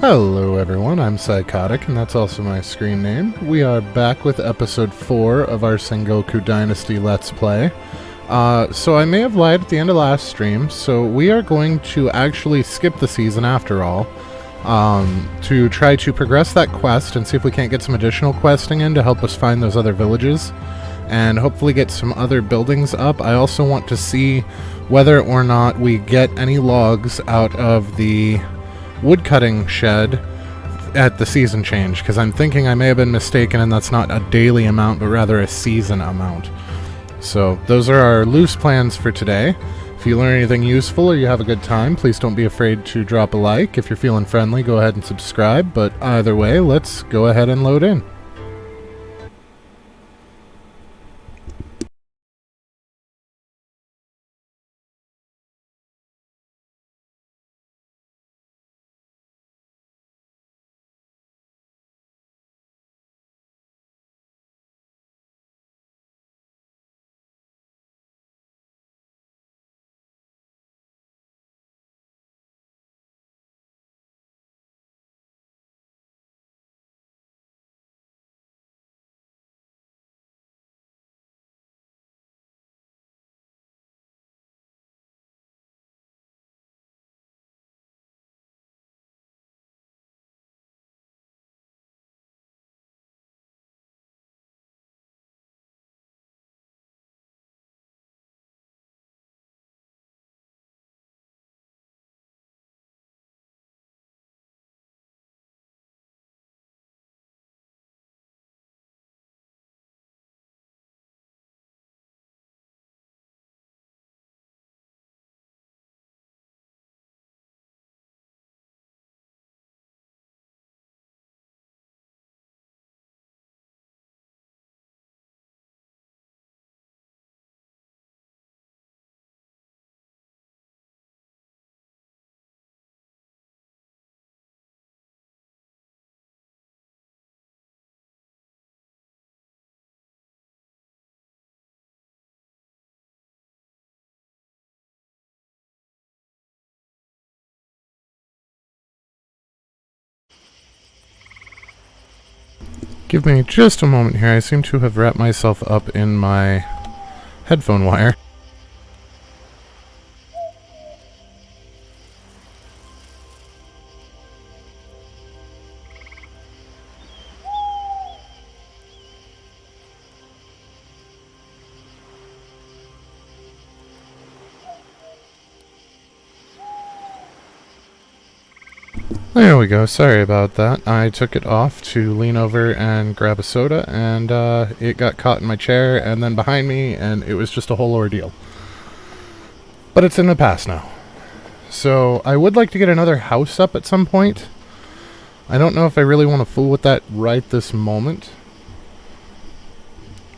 Hello everyone, I'm Psychotic, and that's also my screen name. We are back with episode 4 of our Sengoku Dynasty Let's Play. So I may have lied at the end of last stream, so we are going to actually skip the season after all, to try to progress that quest and see if we can't get some additional questing in to help us find those other villages, and hopefully get some other buildings up. I also want to see whether or not we get any logs out of the woodcutting shed at the season change, because I'm thinking I may have been mistaken and that's not a daily amount but rather a season amount. So those are our loose plans for today. If you learn anything useful or you have a good time, please don't be afraid to drop a like. If you're feeling friendly, go ahead and subscribe, but either way, let's go ahead and load in. Give me just a moment here. I seem to have wrapped myself up in my headphone wire. There we go, sorry about that. I took it off to lean over and grab a soda, and it got caught in my chair and then behind me, and it was just a whole ordeal. But it's in the past now. So I would like to get another house up at some point. I don't know if I really want to fool with that right this moment.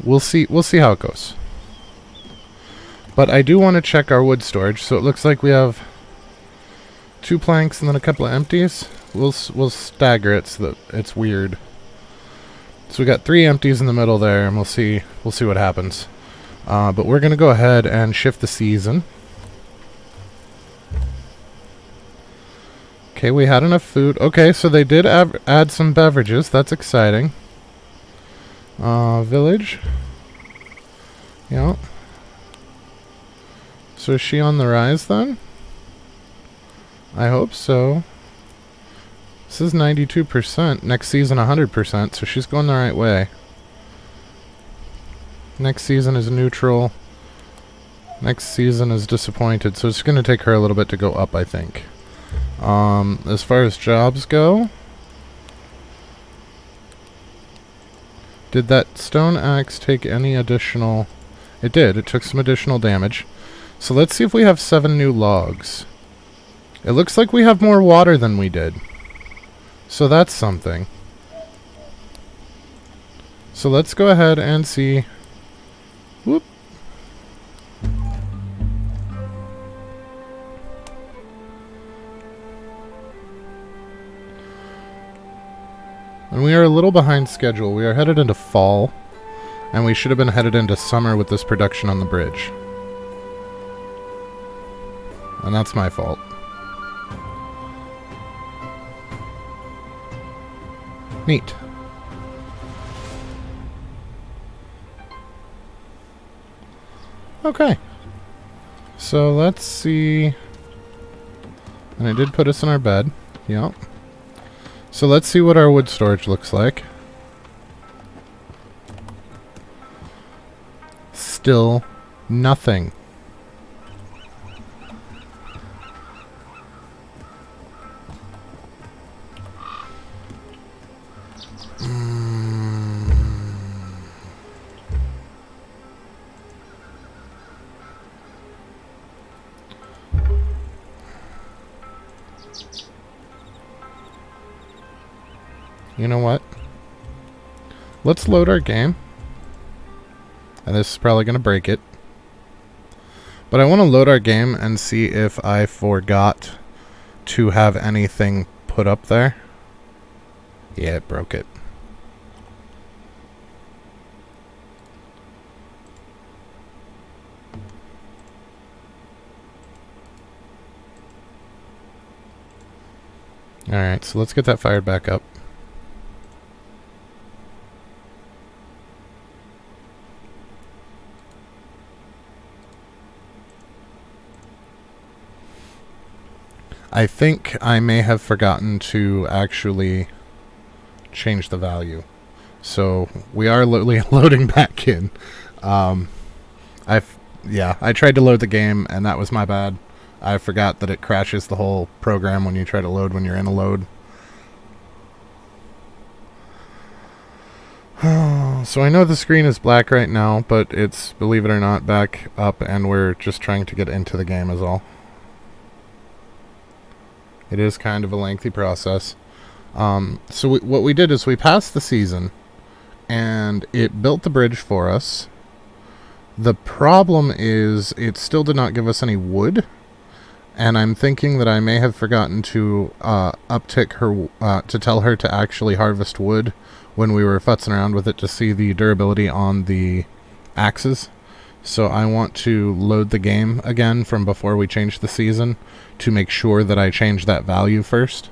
We'll see how it goes. But I do want to check our wood storage, so it looks like we have 2 planks and then a couple of empties. We'll stagger it so that it's weird. So we got 3 empties in the middle there, and we'll see what happens. But we're gonna go ahead and shift the season. Okay, we had enough food. Okay, so they did add some beverages. That's exciting. Village. Yeah. So is she on the rise then? I hope so. This is 92%. Next season 100%, so she's going the right way. Next season is neutral. Next season is disappointed, so it's going to take her a little bit to go up, I think. As far as jobs go, did that stone axe take any additional... It did. It took some additional damage. So let's see if we have 7 new logs. It looks like we have more water than we did. So that's something. So let's go ahead and see. Whoop. And we are a little behind schedule. We are headed into fall, and we should have been headed into summer with this production on the bridge. And that's my fault. Neat. Okay. So let's see. And it did put us in our bed. Yep. So let's see what our wood storage looks like. Still nothing. You know what? Let's load our game. And this is probably going to break it. But I want to load our game and see if I forgot to have anything put up there. Yeah, it broke it. Alright, so let's get that fired back up. I think I may have forgotten to actually change the value. So we are loading back in. I tried to load the game and that was my bad. I forgot that it crashes the whole program when you try to load when you're in a load. So I know the screen is black right now, but it's, believe it or not, back up and we're just trying to get into the game is all. It is kind of a lengthy process. So what we did is we passed the season, and it built the bridge for us. The problem is it still did not give us any wood, and I'm thinking that I may have forgotten to uptick her, to tell her to actually harvest wood when we were futzing around with it to see the durability on the axes. So I want to load the game again from before we change the season to make sure that I change that value first,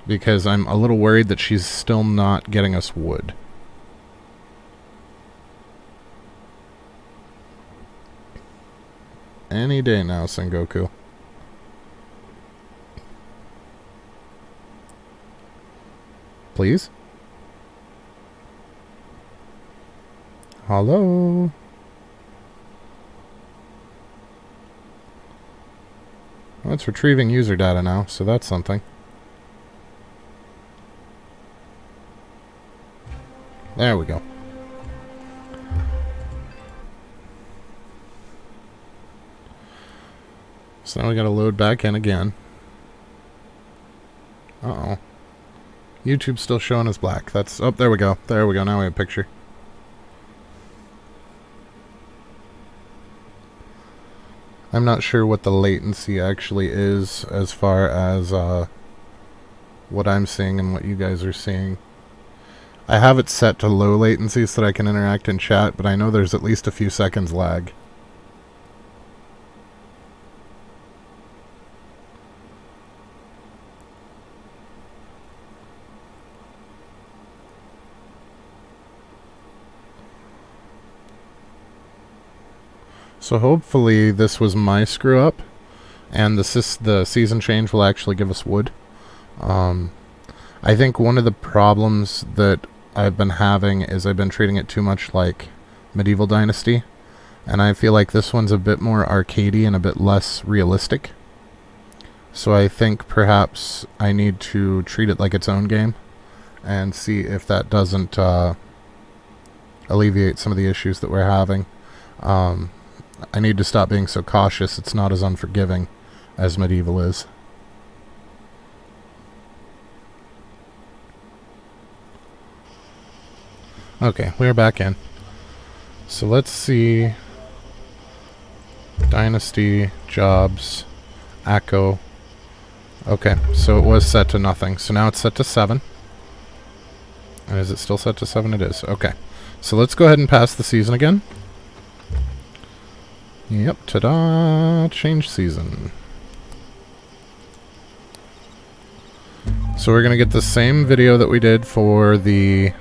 because I'm a little worried that she's still not getting us wood. Any day now, Sengoku. Please? Hello? Well, it's retrieving user data now, so that's something. There we go. So now we gotta load back in again. Uh-oh. YouTube's still showing as black. That's... Oh, there we go. There we go. Now we have a picture. I'm not sure what the latency actually is as far as what I'm seeing and what you guys are seeing. I have it set to low latency so that I can interact in chat, but I know there's at least a few seconds lag. So hopefully this was my screw up, and the season change will actually give us wood. I think one of the problems that I've been having is I've been treating it too much like Medieval Dynasty, and I feel like this one's a bit more arcadey and a bit less realistic. So I think perhaps I need to treat it like its own game and see if that doesn't alleviate some of the issues that we're having. I need to stop being so cautious. It's not as unforgiving as Medieval is. Okay, we're back in. So let's see. Dynasty, jobs, ACO. Okay, so it was set to nothing. So now it's set to 7. And is it still set to 7? It is. Okay. So let's go ahead and pass the season again. Yep, ta-da! Change season. So we're going to get the same video that we did for the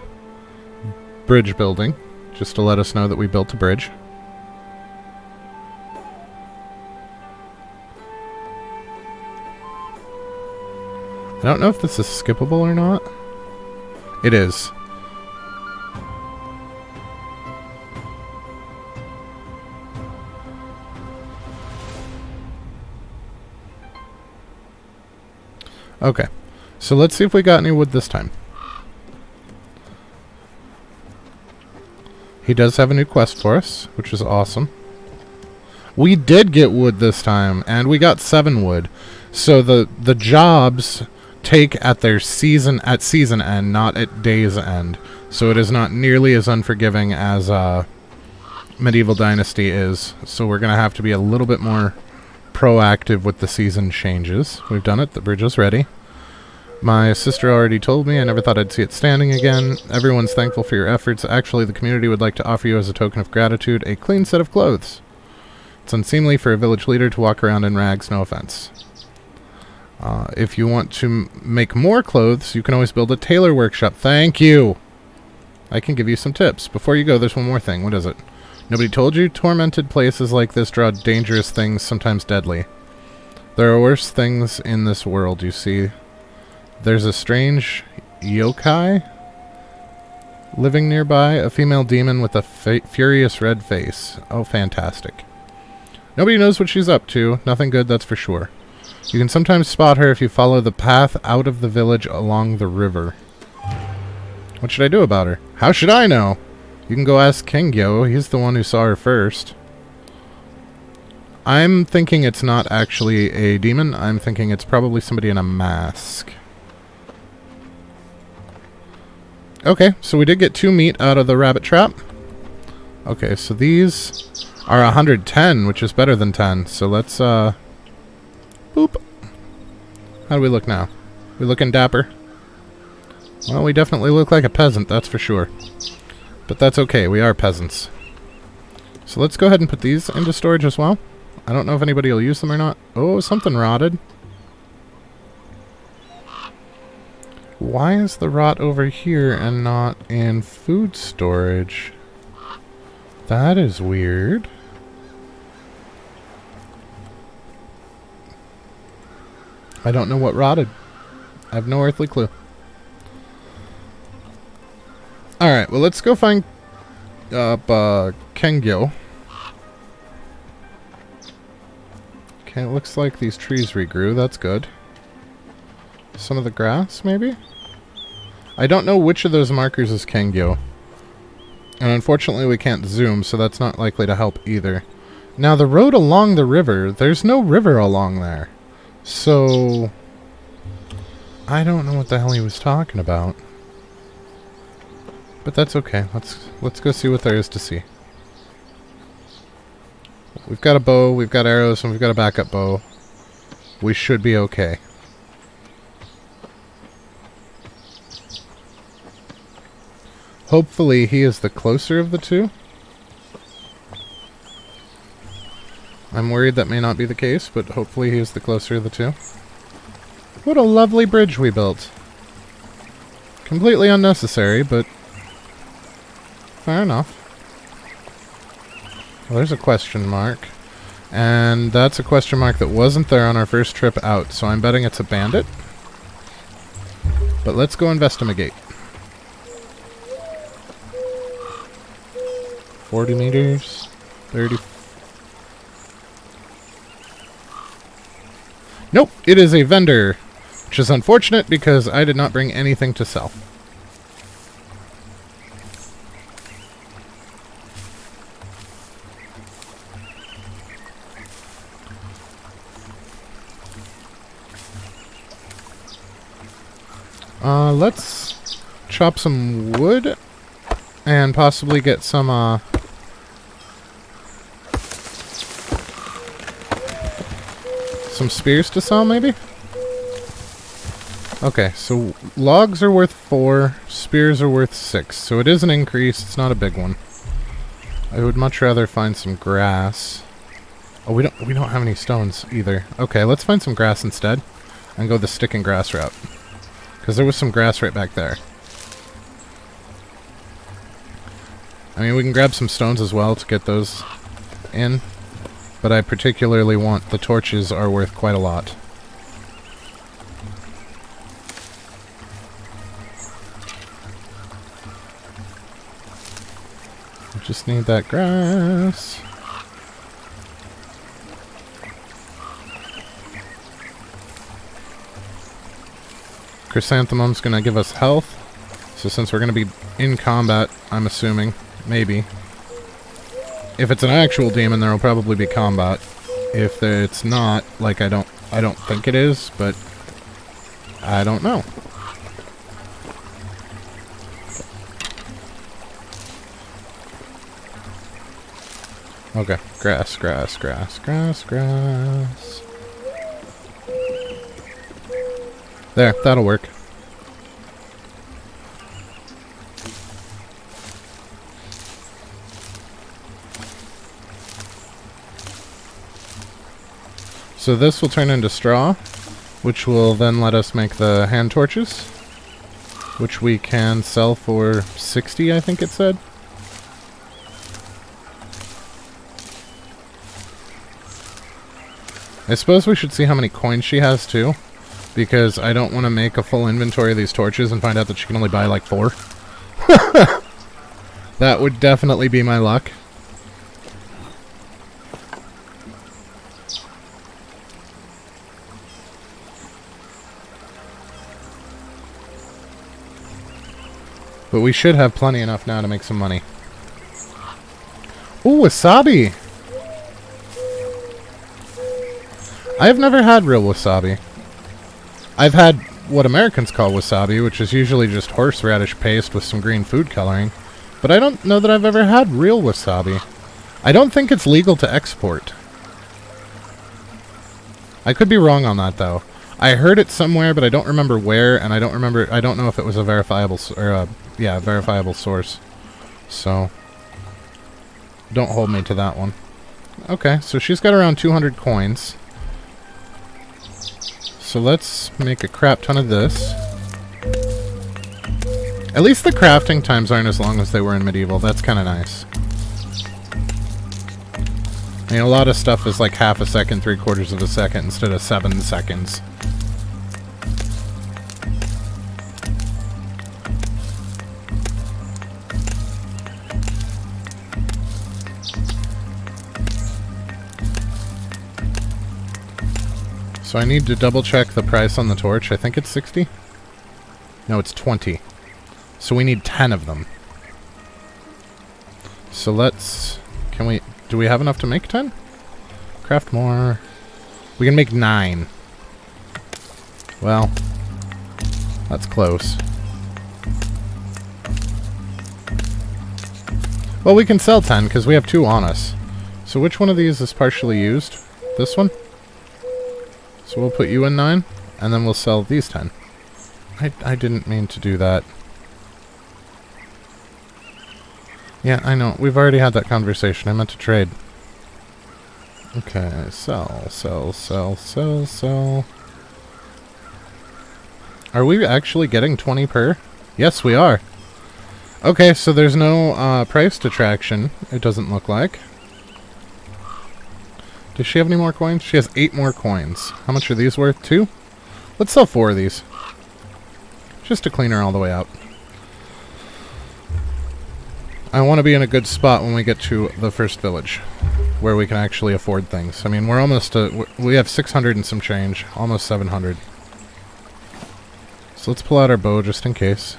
bridge building, just to let us know that we built a bridge. I don't know if this is skippable or not. It is. Okay, so let's see if we got any wood this time. He does have a new quest for us, which is awesome. We did get wood this time, and we got 7 wood. So the jobs take at their season end, not at day's end. So it is not nearly as unforgiving as Medieval Dynasty is. So we're going to have to be a little bit more proactive with the season changes. We've done it. The bridge is ready. My sister already told me. I never thought I'd see it standing again. Everyone's thankful for your efforts. Actually, the community would like to offer you as a token of gratitude a clean set of clothes. It's unseemly for a village leader to walk around in rags, no offense. If you want to make more clothes, you can always build a tailor workshop. Thank you! I can give you some tips. Before you go, there's one more thing. What is it? Nobody told you? Tormented places like this draw dangerous things, sometimes deadly. There are worse things in this world, you see. There's a strange yokai living nearby, a female demon with a furious red face. Oh, fantastic. Nobody knows what she's up to. Nothing good, that's for sure. You can sometimes spot her if you follow the path out of the village along the river. What should I do about her? How should I know? You can go ask Kengyo. He's the one who saw her first. I'm thinking it's not actually a demon. I'm thinking it's probably somebody in a mask. Okay, so we did get 2 meat out of the rabbit trap. Okay, so these are 110, which is better than 10. So let's, boop. How do we look now? We looking dapper? Well, we definitely look like a peasant, that's for sure. But that's okay, we are peasants. So let's go ahead and put these into storage as well. I don't know if anybody will use them or not. Oh, something rotted. Why is the rot over here and not in food storage? That is weird. I don't know what rotted. I have no earthly clue. Alright, well let's go find Kengyo. Okay, it looks like these trees regrew. That's good. Some of the grass, maybe? I don't know which of those markers is Kengyo. And unfortunately we can't zoom, so that's not likely to help either. Now the road along the river, there's no river along there. So I don't know what the hell he was talking about. But that's okay. Let's go see what there is to see. We've got a bow, we've got arrows, and we've got a backup bow. We should be okay. Hopefully he is the closer of the two. I'm worried that may not be the case, but hopefully he is the closer of the two. What a lovely bridge we built. Completely unnecessary, but fair enough. Well, there's a question mark. And that's a question mark that wasn't there on our first trip out, so I'm betting it's a bandit. But let's go investigate. 40 meters, 30. Nope, it is a vendor, which is unfortunate because I did not bring anything to sell. Let's chop some wood and possibly get some spears to sell, maybe? Okay, so logs are worth 4, spears are worth 6, so it is an increase, it's not a big one. I would much rather find some grass. Oh, we don't have any stones either. Okay, let's find some grass instead and go the stick and grass route. Because there was some grass right back there. I mean, we can grab some stones as well to get those in. But I particularly want the torches are worth quite a lot. I just need that grass. Chrysanthemum's gonna give us health. So since we're gonna be in combat, I'm assuming, maybe. If it's an actual demon, there will probably be combat. If it's not, like I don't think it is, but I don't know. Okay, grass, grass, grass, grass, grass. There, that'll work. So this will turn into straw, which will then let us make the hand torches, which we can sell for 60, I think it said. I suppose we should see how many coins she has too, because I don't want to make a full inventory of these torches and find out that she can only buy like 4. That would definitely be my luck. But we should have plenty enough now to make some money. Ooh, wasabi! I've never had real wasabi. I've had what Americans call wasabi, which is usually just horseradish paste with some green food coloring. But I don't know that I've ever had real wasabi. I don't think it's legal to export. I could be wrong on that, though. I heard it somewhere, but I don't remember where, and I don't know if it was a verifiable, verifiable source. So, don't hold me to that one. Okay, so she's got around 200 coins. So let's make a crap ton of this. At least the crafting times aren't as long as they were in medieval. That's kind of nice. I mean, a lot of stuff is like half a second, 3/4 of a second instead of 7 seconds. So I need to double check the price on the torch. I think it's 60? No, it's 20. So we need 10 of them. So let's... do we have enough to make 10? Craft more. We can make 9. Well, that's close. Well, we can sell 10 because we have 2 on us. So which one of these is partially used? This one? So we'll put you in 9, and then we'll sell these 10. I didn't mean to do that. Yeah, I know. We've already had that conversation. I meant to trade. Okay, sell, sell, sell, sell, sell. Are we actually getting 20 per? Yes, we are. Okay, so there's no price detraction, it doesn't look like. Does she have any more coins? She has 8 more coins. How much are these worth? 2? Let's sell 4 of these. Just to clean her all the way out. I want to be in a good spot when we get to the first village, where we can actually afford things. I mean, we're almost we have 600 and some change, almost 700. So let's pull out our bow just in case.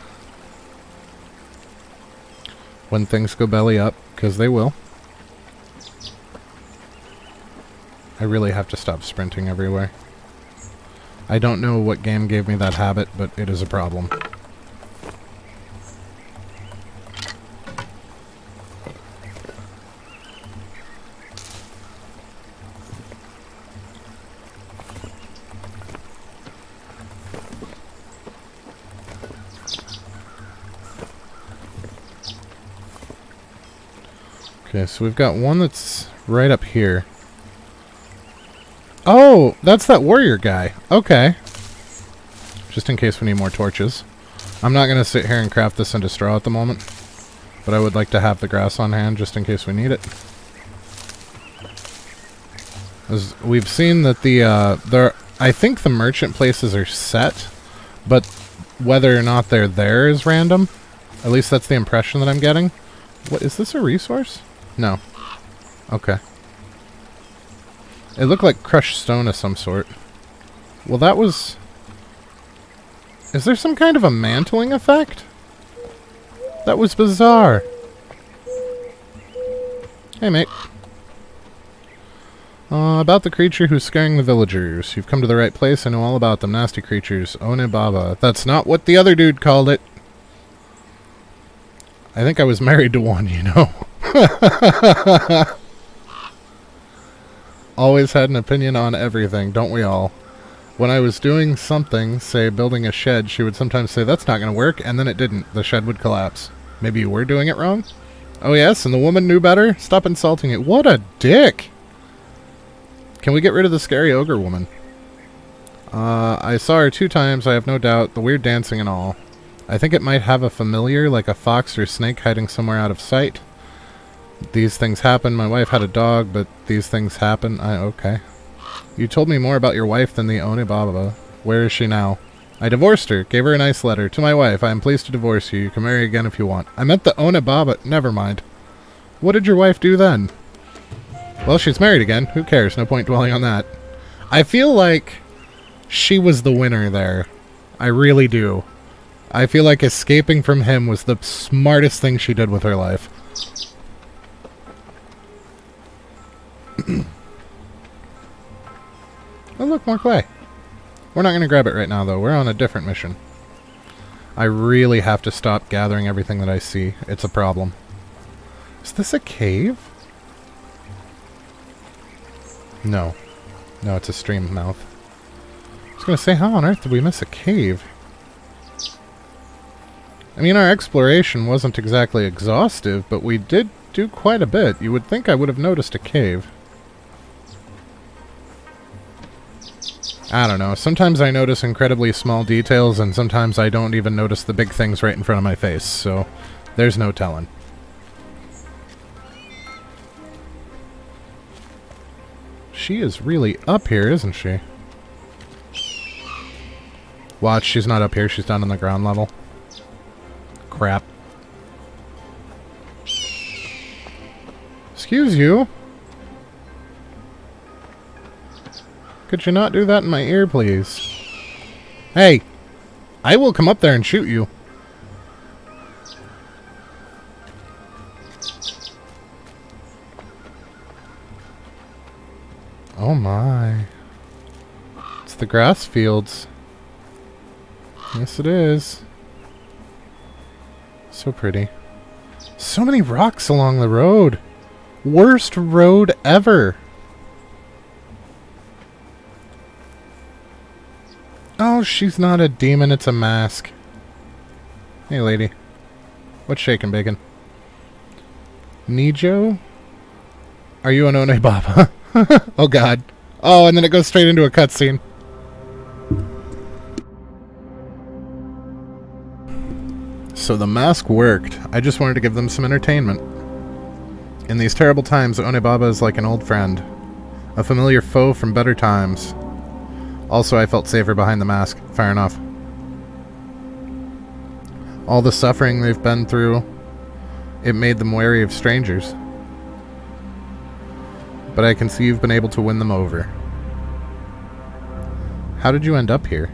When things go belly up, because they will. I really have to stop sprinting everywhere. I don't know what game gave me that habit, but it is a problem. Okay, so we've got one that's right up here. Oh, that's that warrior guy. Okay. just in case we need more torches. I'm not going to sit here and craft this into straw at the moment, but I would like to have the grass on hand just in case we need it. As we've seen that I think the merchant places are set, but whether or not they're there is random. At least that's the impression that I'm getting. What, is this a resource? No. Okay. It looked like crushed stone of some sort. Well, that was... Is there some kind of a mantling effect? That was bizarre. Hey, mate. About the creature who's scaring the villagers. You've come to the right place. I know all about them. Nasty creatures. Onibaba. That's not what the other dude called it. I think I was married to one, you know. Always had an opinion on everything, don't we all? When I was doing something, say building a shed, she would sometimes say, that's not going to work, and then it didn't. The shed would collapse. Maybe you were doing it wrong? Oh yes, and the woman knew better? Stop insulting it. What a dick! Can we get rid of the scary ogre woman? I saw her 2 times, I have no doubt. The weird dancing and all. I think it might have a familiar, like a fox or snake hiding somewhere out of sight. These things happen. My wife had a dog, but these things happen. Okay. You told me more about your wife than the Onibaba. Where is she now? I divorced her. Gave her a nice letter. To my wife, I am pleased to divorce you. You can marry again if you want. I meant the Onibaba. Never mind. What did your wife do then? Well, she's married again. Who cares? No point dwelling on that. I feel like she was the winner there. I really do. I feel like escaping from him was the smartest thing she did with her life. Oh, look, more clay. We're not going to grab it right now, though. We're on a different mission. I really have to stop gathering everything that I see. It's a problem. Is this a cave? No. No, it's a stream mouth. I was going to say, how on earth did we miss a cave? I mean, our exploration wasn't exactly exhaustive, but we did do quite a bit. You would think I would have noticed a cave. I don't know. Sometimes I notice incredibly small details, and sometimes I don't even notice the big things right in front of my face, so there's no telling. She is really up here, isn't she? Watch, she's not up here. She's down on the ground level. Crap. Excuse you. Could you not do that in my ear, please? Hey! I will come up there and shoot you. Oh my. It's the grass fields. Yes, it is. So pretty. So many rocks along the road. Worst road ever. Oh, she's not a demon, it's a mask. Hey, lady. What's shaking, bacon? Nijo? Are you an Onibaba? Oh, God. Oh, and then it goes straight into a cutscene. So the mask worked. I just wanted to give them some entertainment. In these terrible times, Onibaba is like an old friend. A familiar foe from better times. Also, I felt safer behind the mask. Fair enough. All the suffering they've been through, it made them wary of strangers. But I can see you've been able to win them over. How did you end up here?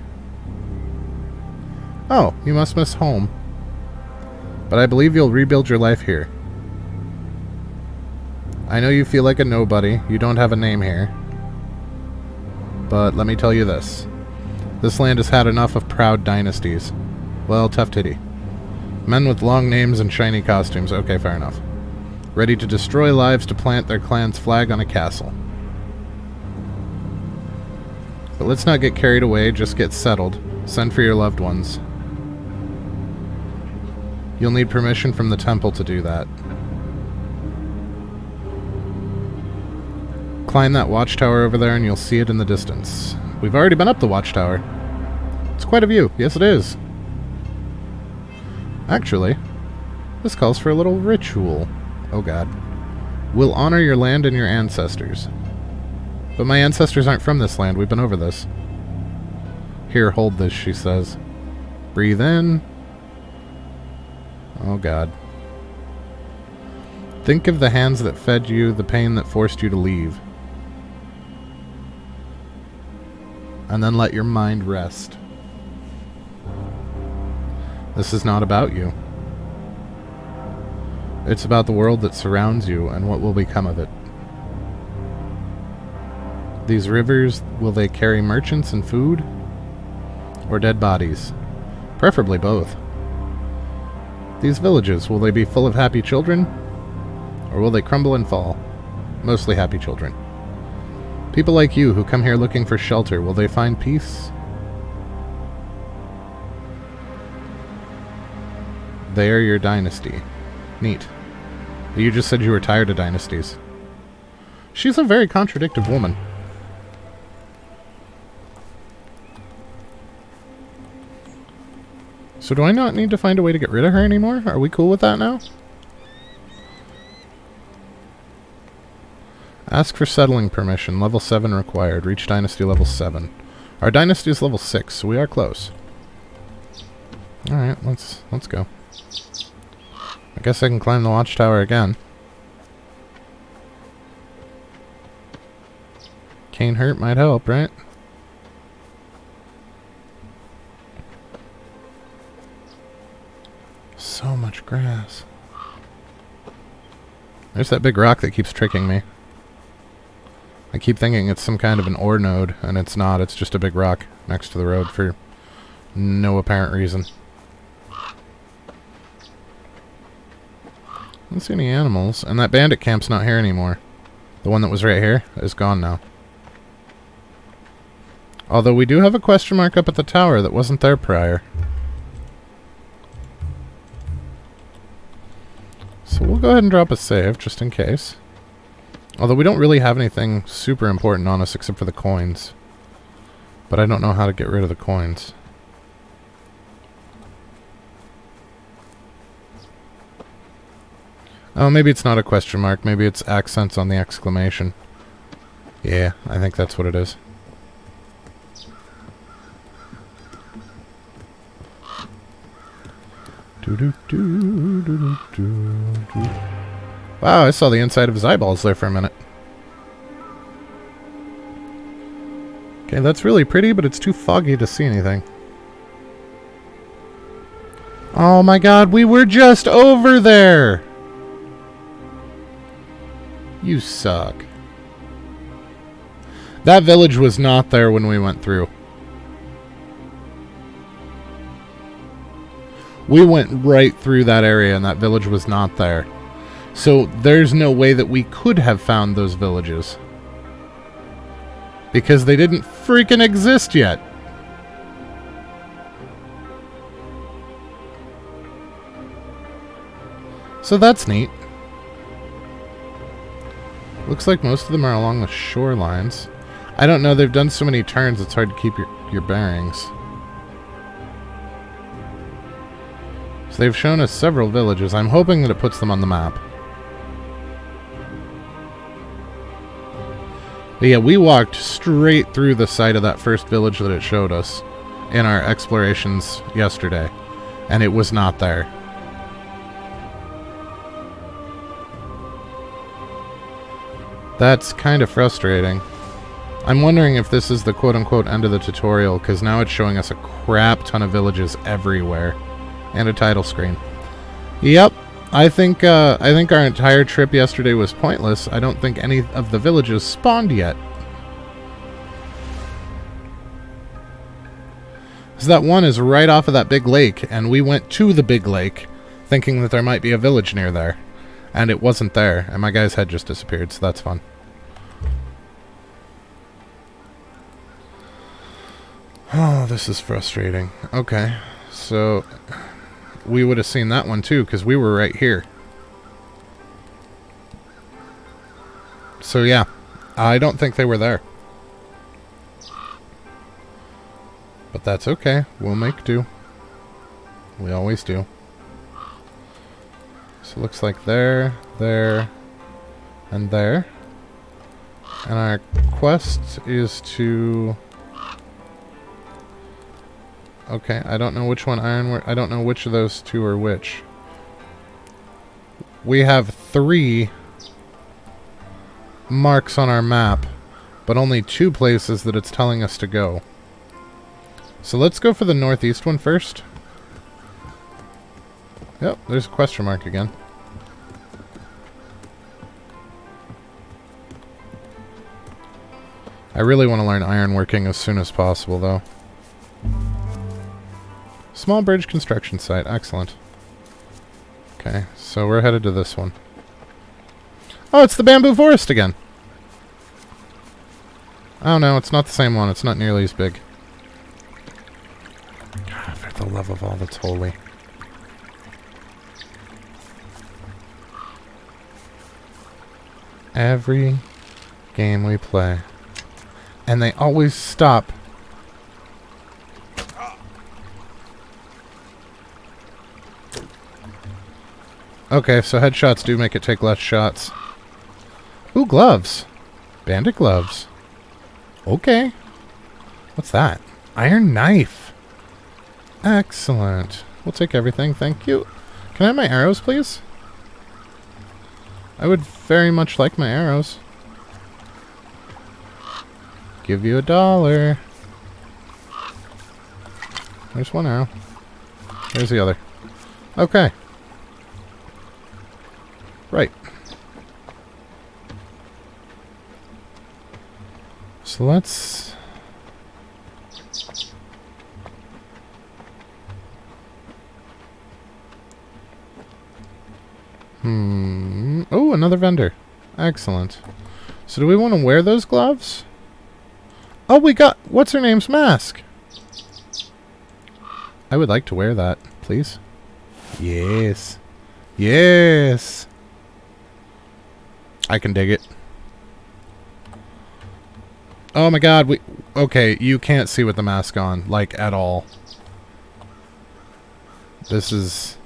Oh, you must miss home. But I believe you'll rebuild your life here. I know you feel like a nobody. You don't have a name here. But let me tell you this. This land has had enough of proud dynasties. Well, tough titty. Men with long names and shiny costumes. Okay, fair enough. Ready to destroy lives to plant their clan's flag on a castle. But let's not get carried away, just get settled. Send for your loved ones. You'll need permission from the temple to do that. Climb that watchtower over there and you'll see it in the distance. We've already been up the watchtower. It's quite a view. Yes, it is. Actually, this calls for a little ritual. Oh god. We'll honor your land and your ancestors. But my ancestors aren't from this land. We've been over this. Here, hold this, she says. Breathe in. Oh god. Think of the hands that fed you, the pain that forced you to leave. And then let your mind rest. This is not about you. It's about the world that surrounds you and what will become of it. These rivers, will they carry merchants and food? Or dead bodies? Preferably both. These villages, will they be full of happy children? Or will they crumble and fall? Mostly happy children. People like you who come here looking for shelter, will they find peace? They are your dynasty. Neat. You just said you were tired of dynasties. She's a very contradictive woman. So do I not need to find a way to get rid of her anymore? Are we cool with that now? Ask for settling permission. Level 7 required. Reach dynasty level 7. Our dynasty is level 6, so we are close. Alright, let's go. I guess I can climb the watchtower again. Cane hurt might help, right? So much grass. There's that big rock that keeps tricking me. I keep thinking it's some kind of an ore node, and it's not. It's just a big rock next to the road for no apparent reason. I don't see any animals, and that bandit camp's not here anymore. The one that was right here is gone now. Although we do have a question mark up at the tower that wasn't there prior. So we'll go ahead and drop a save, just in case. Although we don't really have anything super important on us except for the coins. But I don't know how to get rid of the coins. Oh, maybe it's not a question mark. Maybe it's accents on the exclamation. Yeah, I think that's what it is. Wow, I saw the inside of his eyeballs there for a minute. Okay, that's really pretty, but it's too foggy to see anything. Oh my god, we were just over there! You suck. That village was not there when we went through. We went right through that area and that village was not there. So there's no way that we could have found those villages. Because they didn't freaking exist yet. So that's neat. Looks like most of them are along the shorelines. I don't know, they've done so many turns it's hard to keep your bearings. So they've shown us several villages. I'm hoping that it puts them on the map. But yeah, we walked straight through the site of that first village that it showed us in our explorations yesterday. And it was not there. That's kind of frustrating. I'm wondering if this is the quote-unquote end of the tutorial, because now it's showing us a crap ton of villages everywhere. And a title screen. Yep, I think our entire trip yesterday was pointless. I don't think any of the villages spawned yet. So that one is right off of that big lake, and we went to the big lake, thinking that there might be a village near there. And it wasn't there, and my guy's head just disappeared, so that's fun. Oh, this is frustrating. Okay, so we would have seen that one too, because we were right here. So yeah, I don't think they were there. But that's okay. We'll make do. We always do. So it looks like there, there, and there. And our quest is to... Okay, I don't know which one ironwork... I don't know which of those two are which. We have 3 marks on our map, but only 2 places that it's telling us to go. So let's go for the northeast one first. Yep, there's a question mark again. I really want to learn ironworking as soon as possible, though. Small bridge construction site. Excellent. Okay, so we're headed to this one. Oh, it's the bamboo forest again! Oh no, it's not the same one. It's not nearly as big. God, for the love of all that's holy. Every game we play. And they always stop. Okay, so headshots do make it take less shots. Ooh, gloves. Bandit gloves. Okay. What's that? Iron knife. Excellent. We'll take everything, thank you. Can I have my arrows, please? I would very much like my arrows. Give you $1. There's one arrow. There's the other. Okay. Right. So let's... Oh, another vendor. Excellent. So do we want to wear those gloves? Oh, we got... What's her name's mask? I would like to wear that, please. Yes. Yes! I can dig it. Oh my god, we... Okay, you can't see with the mask on, like, at all. This is...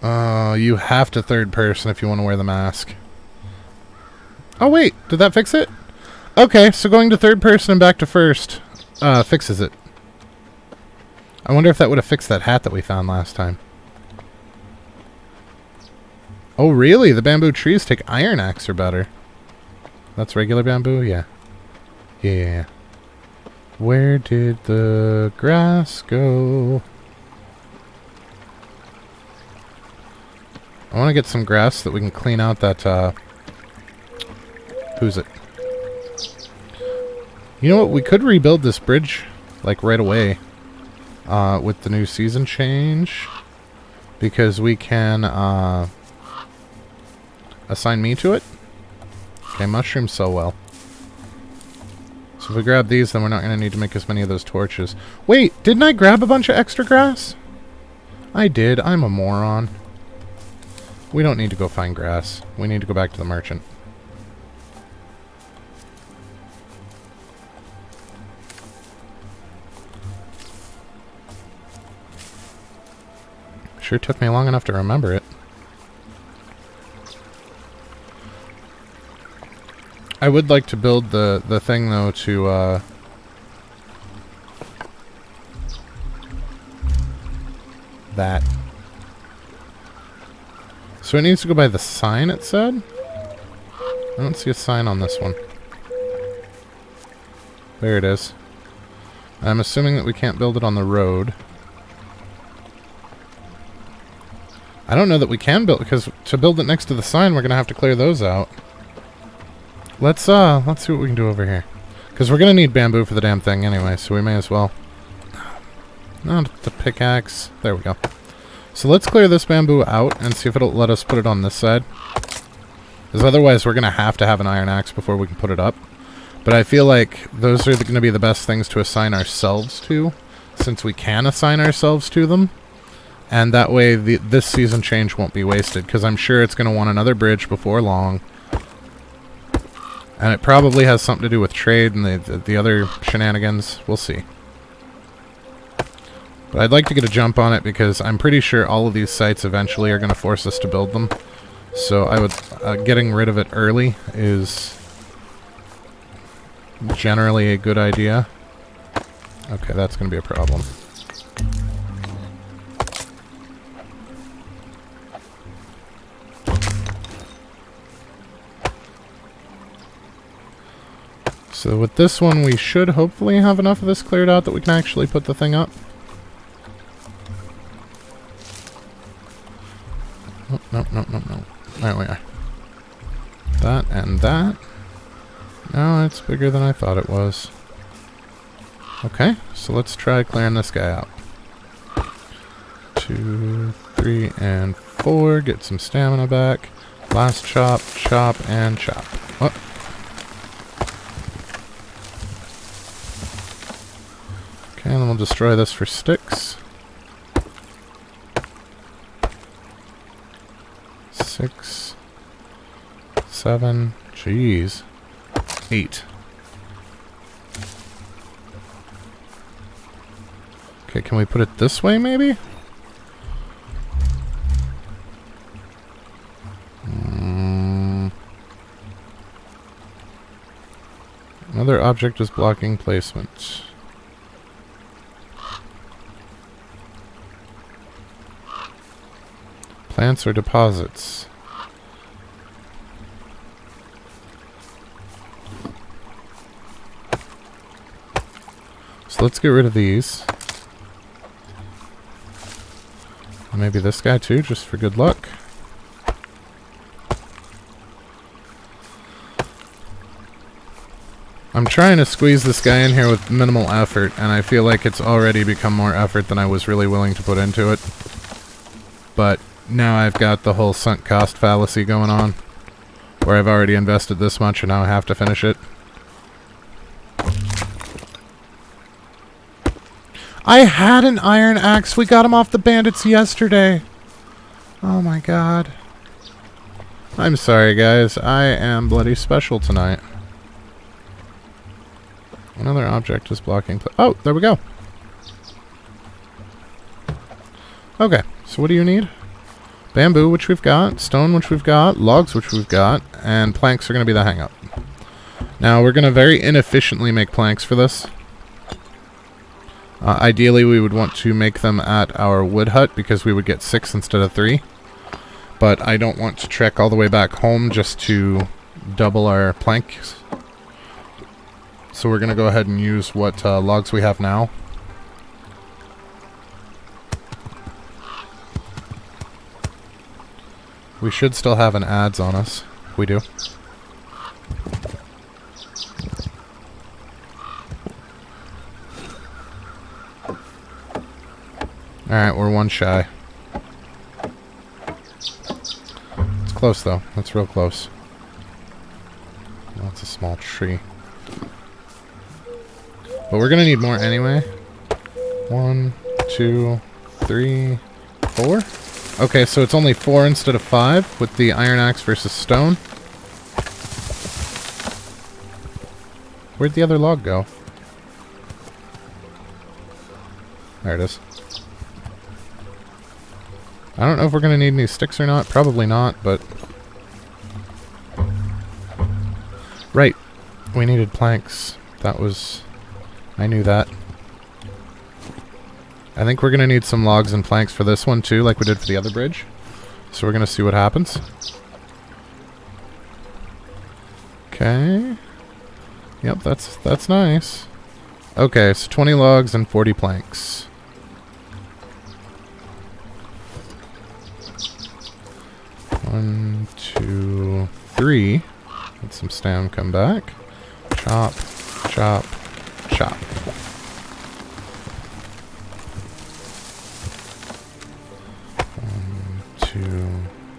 you have to third person if you want to wear the mask. Oh wait, did that fix it? Okay, so going to third person and back to first fixes it. I wonder if that would have fixed that hat that we found last time. Oh really? The bamboo trees take iron axe or better. That's regular bamboo? Yeah. Yeah. Where did the grass go? I want to get some grass so that we can clean out that, who's it? You know what? We could rebuild this bridge, like, right away, with the new season change. Because we can, assign me to it. Okay, mushrooms sell well. So if we grab these, then we're not going to need to make as many of those torches. Wait, didn't I grab a bunch of extra grass? I did. I'm a moron. We don't need to go find grass. We need to go back to the merchant. Sure took me long enough to remember it. I would like to build the thing, though, to, that. So it needs to go by the sign, it said? I don't see a sign on this one. There it is. I'm assuming that we can't build it on the road. I don't know that we can build, because to build it next to the sign, we're going to have to clear those out. Let's see what we can do over here. Because we're going to need bamboo for the damn thing anyway, so we may as well. Not the pickaxe. There we go. So let's clear this bamboo out and see if it'll let us put it on this side. Because otherwise we're going to have an iron axe before we can put it up. But I feel like those are going to be the best things to assign ourselves to, since we can assign ourselves to them. And that way this season change won't be wasted, because I'm sure it's going to want another bridge before long. And it probably has something to do with trade and the other shenanigans. We'll see. But I'd like to get a jump on it because I'm pretty sure all of these sites eventually are going to force us to build them. So I would getting rid of it early is generally a good idea. Okay, that's going to be a problem. So with this one, we should hopefully have enough of this cleared out that we can actually put the thing up. Oh, no. There we are. That and that. No, it's bigger than I thought it was. Okay, so let's try clearing this guy out. 2, 3, and 4. Get some stamina back. Last chop, chop, and chop. Oh. Okay, and then we'll destroy this for sticks. 6, 7, jeez, 8. Okay, can we put it this way, maybe? Another object is blocking placement. Plants or deposits? So let's get rid of these. Maybe this guy too, just for good luck. I'm trying to squeeze this guy in here with minimal effort, and I feel like it's already become more effort than I was really willing to put into it. But now I've got the whole sunk cost fallacy going on, where I've already invested this much and now I have to finish it. I had an iron axe. We got him off the bandits yesterday. Oh my god. I'm sorry, guys. I am bloody special tonight. Another object is blocking. Oh, there we go. Okay, so what do you need? Bamboo, which we've got. Stone, which we've got. Logs, which we've got. And planks are going to be the hang-up. Now, we're going to very inefficiently make planks for this. Ideally, we would want to make them at our wood hut because we would get 6 instead of 3. But I don't want to trek all the way back home just to double our planks. So we're going to go ahead and use what logs we have now. We should still have an adze on us. We do. Alright, we're one shy. It's close though. That's real close. That's a small tree. But we're gonna need more anyway. 1, 2, 3, 4. Okay, so it's only 4 instead of 5 with the iron axe versus stone. Where'd the other log go? There it is. I don't know if we're gonna need any sticks or not. Probably not, but... Right. We needed planks. That was... I knew that. I think we're going to need some logs and planks for this one too, like we did for the other bridge. So we're going to see what happens. Okay. Yep, that's nice. Okay, so 20 logs and 40 planks. One, 2, 3. Let some stam come back. Chop, chop, chop. One, 2,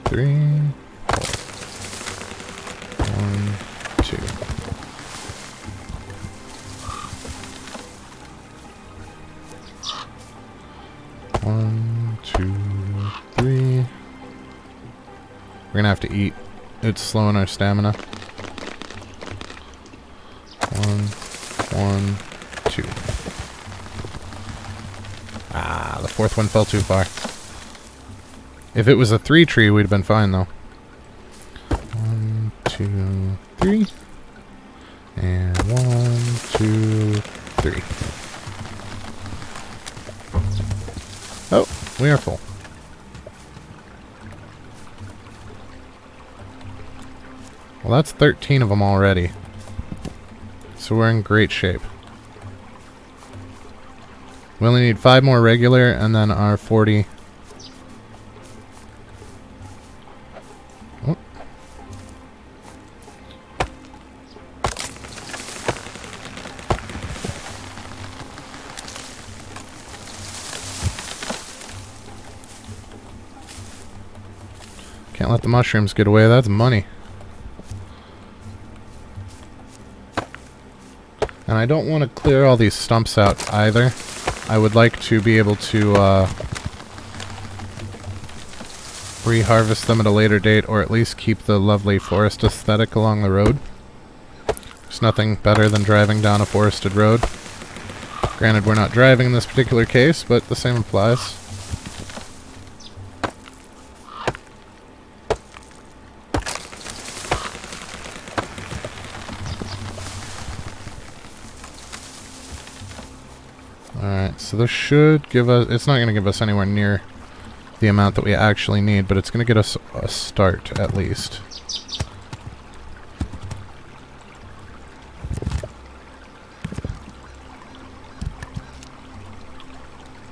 3, 4. 1, 2. One, 2, 3. We're gonna have to eat. It's slowing our stamina. 1, 2. Ah. the fourth one fell too far. If it was a 3 tree, we'd have been fine, though. 1, 2, 3. And 1, 2, 3. Oh, we are full. Well, that's 13 of them already. So we're in great shape. We only need 5 more regular and then our 40. Oh. Can't let the mushrooms get away. That's money. And I don't want to clear all these stumps out either. I would like to be able to re-harvest them at a later date, or at least keep the lovely forest aesthetic along the road. There's nothing better than driving down a forested road. Granted, we're not driving in this particular case, but the same applies. Alright, so this should give us... It's not going to give us anywhere near the amount that we actually need, but it's going to get us a start, at least.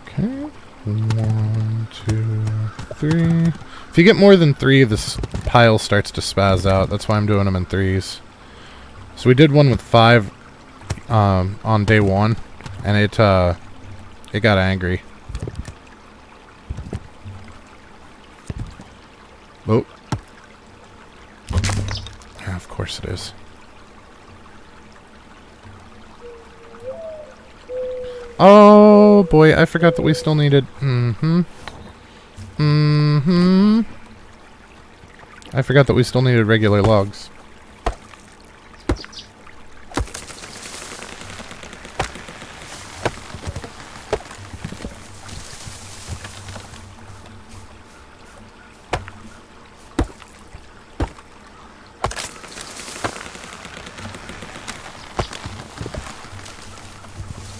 Okay. 1, 2, 3. If you get more than 3, this pile starts to spaz out. That's why I'm doing them in 3s. So we did one with 5 on day 1. And it got angry. Oh. Yeah, of course it is. Oh, boy, I forgot that we still needed... I forgot that we still needed regular logs.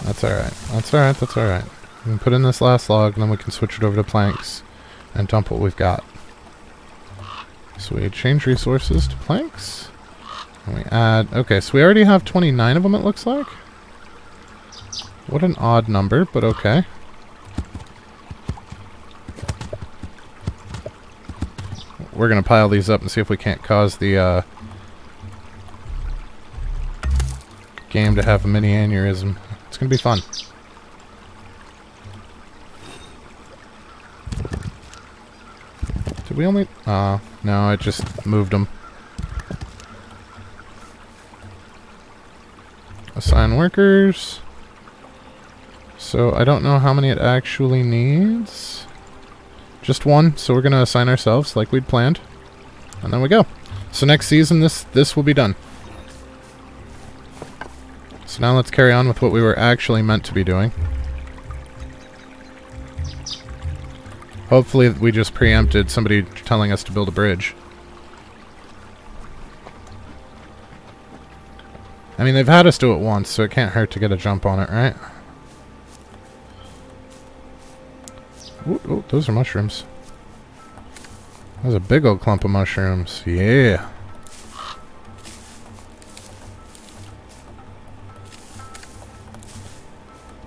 That's alright. That's alright, that's alright. We can put in this last log, and then we can switch it over to planks and dump what we've got. So we change resources to planks. And we add... Okay, so we already have 29 of them, it looks like. What an odd number, but okay. We're going to pile these up and see if we can't cause the game to have a mini aneurysm. It's going to be fun. Did we only... no, I just moved them. Assign workers. So I don't know how many it actually needs. Just 1, so we're going to assign ourselves like we'd planned. And then we go. So next season, this will be done. So now let's carry on with what we were actually meant to be doing. Hopefully we just preempted somebody telling us to build a bridge. I mean, they've had us do it once, so it can't hurt to get a jump on it, right? Ooh, ooh, those are mushrooms. There's a big old clump of mushrooms. Yeah.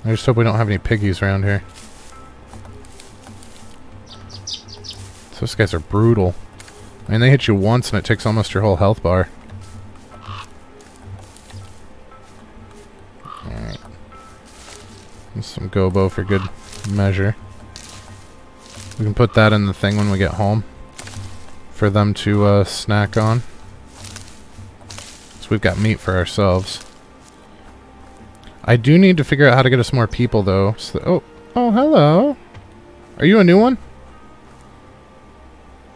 I just hope we don't have any piggies around here. Those guys are brutal. I mean, they hit you once and it takes almost your whole health bar. Alright. Some gobo for good measure. We can put that in the thing when we get home for them to snack on. So we've got meat for ourselves. I do need to figure out how to get us more people, though. So oh, hello. Are you a new one?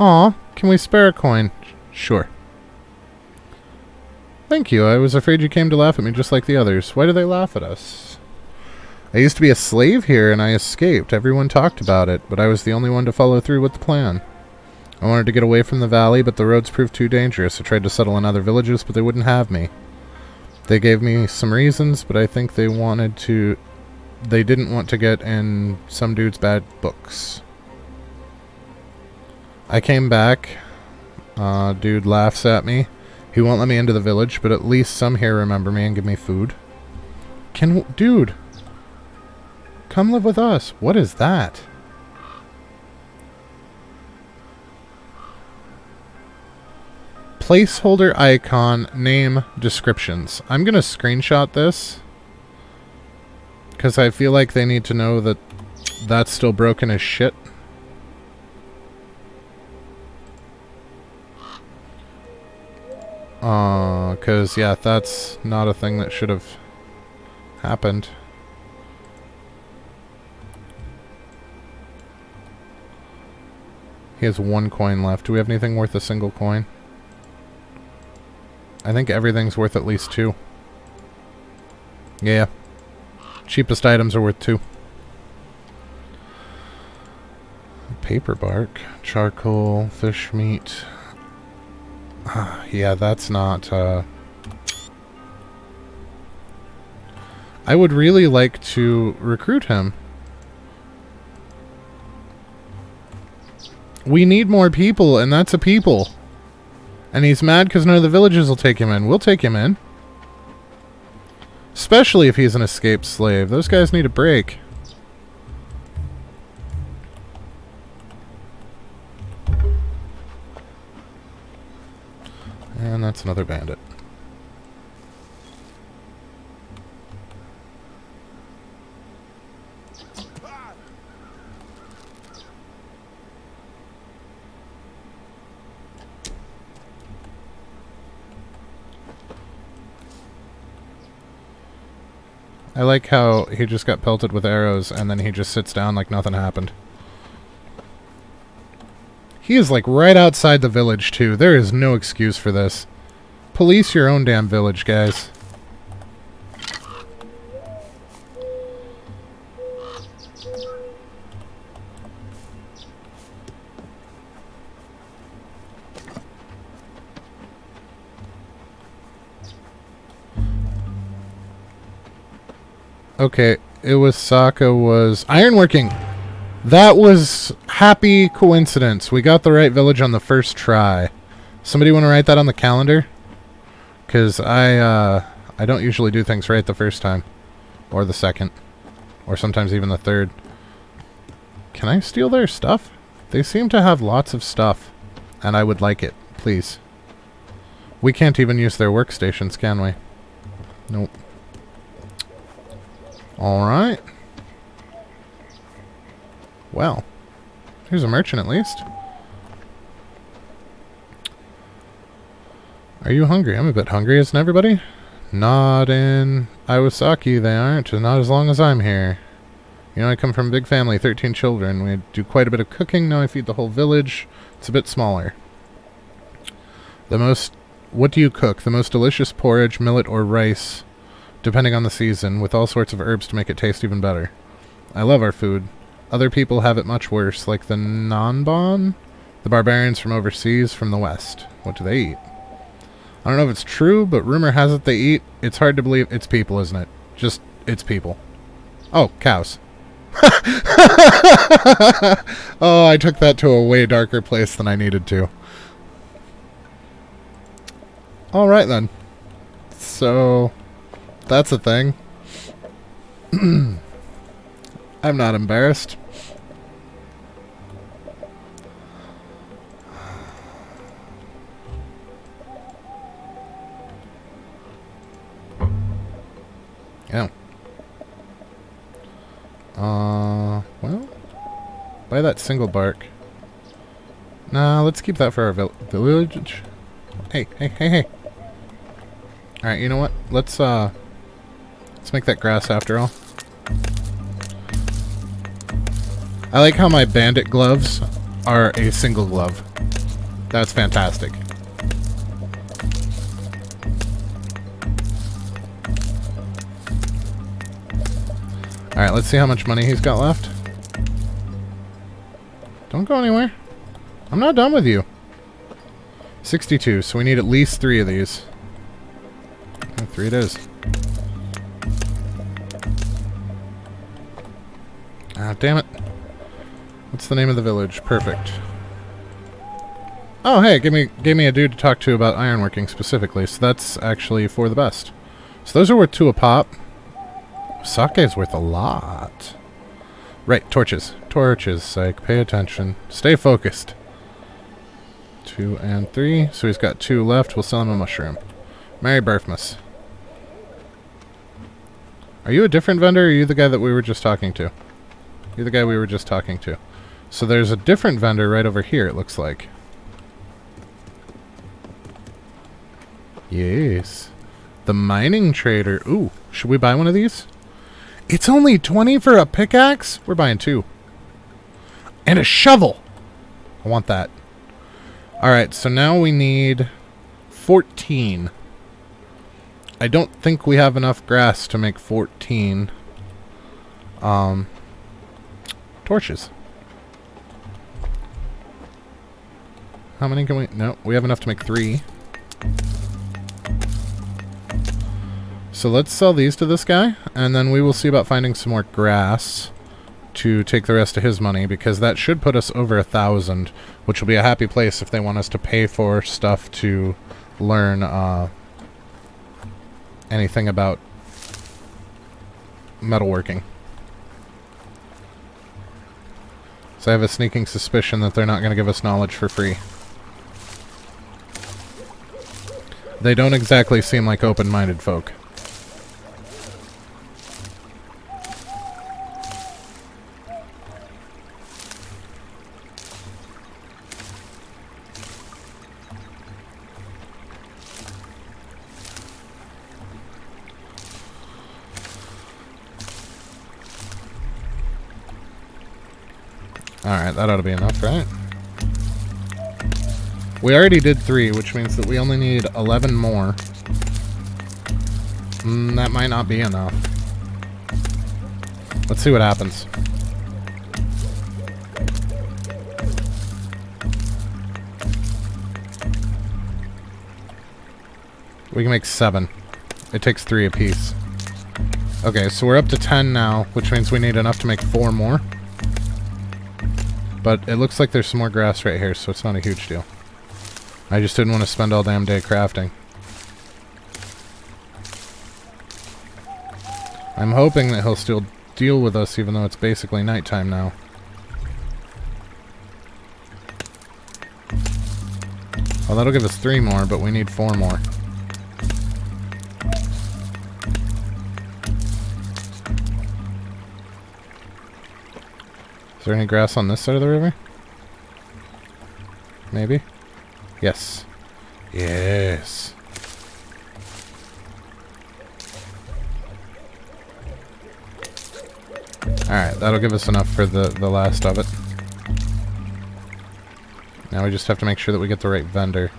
Aw, can we spare a coin? Sure. Thank you. I was afraid you came to laugh at me just like the others. Why do they laugh at us? I used to be a slave here and I escaped. Everyone talked about it, but I was the only one to follow through with the plan. I wanted to get away from the valley, but the roads proved too dangerous. I tried to settle in other villages, but they wouldn't have me. They gave me some reasons, but I think they didn't want to get in some dude's bad books. I came back. Dude laughs at me. He won't let me into the village, but at least some here remember me and give me food. Dude, come live with us. What is that? Placeholder icon, name, descriptions. I'm going to screenshot this because I feel like they need to know that that's still broken as shit. Because, yeah, that's not a thing that should have happened. He has 1 coin left. Do we have anything worth a single coin? I think everything's worth at least 2. Yeah. Cheapest items are worth 2. Paper bark, charcoal, fish meat. Yeah, that's not, I would really like to recruit him. We need more people, and that's a people. And he's mad because none of the villages will take him in. We'll take him in. Especially if he's an escaped slave. Those guys need a break. And that's another bandit. I like how he just got pelted with arrows and then he just sits down like nothing happened. He is like right outside the village too. There is no excuse for this. Police your own damn village, guys. Okay, Iwasaka was ironworking. That was happy coincidence. We got the right village on the first try. Somebody want to write that on the calendar? Because I don't usually do things right the first time. Or the second. Or sometimes even the third. Can I steal their stuff? They seem to have lots of stuff. And I would like it. Please. We can't even use their workstations, can we? Nope. Alright. Well. Here's a merchant at least. Are you hungry? I'm a bit hungry, isn't everybody? Not in Iwasaki, they aren't. Not as long as I'm here. You know, I come from a big family, 13 children. We do quite a bit of cooking. Now I feed the whole village. It's a bit smaller. What do you cook? The most delicious porridge, millet, or rice, depending on the season, with all sorts of herbs to make it taste even better. I love our food. Other people have it much worse, like the Nanban, the barbarians from overseas, from the west. What do they eat? I don't know if it's true, but rumor has it they eat. It's hard to believe. It's people, isn't it? Just, it's people. Oh, cows. Oh, I took that to a way darker place than I needed to. Alright then. So, that's a thing. I'm not embarrassed. Yeah. Well, buy that single bark. Nah, let's keep that for our village. Hey. Alright, you know what? Let's make that grass after all. I like how my bandit gloves are a single glove. That's fantastic. Alright, let's see how much money he's got left. Don't go anywhere. I'm not done with you. 62, so we need at least 3 of these. Okay, 3 it is. Ah, damn it. What's the name of the village? Perfect. Oh, hey, gave me a dude to talk to about ironworking specifically, so that's actually for the best. So those are worth 2 a pop. Sake is worth a lot. Right, torches. Torches, psych. Pay attention. Stay focused. 2 and 3. So he's got 2 left. We'll sell him a mushroom. Merry Birthmas. Are you a different vendor, or are you the guy that we were just talking to? You're the guy we were just talking to. So there's a different vendor right over here, it looks like. Yes. The mining trader. Ooh, should we buy one of these? It's only 20 for a pickaxe? We're buying 2. And a shovel! I want that. Alright, so now we need 14. I don't think we have enough grass to make 14 torches. How many can we... No, we have enough to make 3. So let's sell these to this guy, and then we will see about finding some more grass to take the rest of his money, because that should put us over 1,000, which will be a happy place if they want us to pay for stuff to learn anything about metalworking. So I have a sneaking suspicion that they're not going to give us knowledge for free. They don't exactly seem like open-minded folk. Alright, that ought to be enough, right? We already did 3, which means that we only need 11 more. That might not be enough. Let's see what happens. We can make 7. It takes 3 apiece. Okay, so we're up to 10 now, which means we need enough to make 4 more. But it looks like there's some more grass right here, so it's not a huge deal. I just didn't want to spend all damn day crafting. I'm hoping that he'll still deal with us, even though it's basically nighttime now. Well, that'll give us 3 more, but we need 4 more. Is there any grass on this side of the river? Maybe? Yes. Yes. Alright, that'll give us enough for the last of it. Now we just have to make sure that we get the right vendor,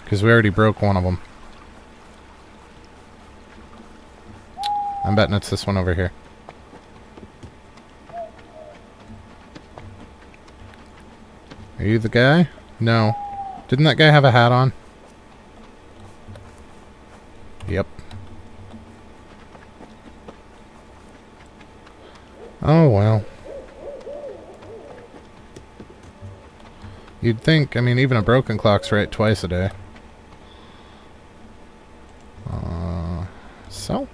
because we already broke one of them. I'm betting it's this one over here. Are you the guy? No. Didn't that guy have a hat on? Yep. Oh, well. You'd think, I mean, even a broken clock's right twice a day. Sell.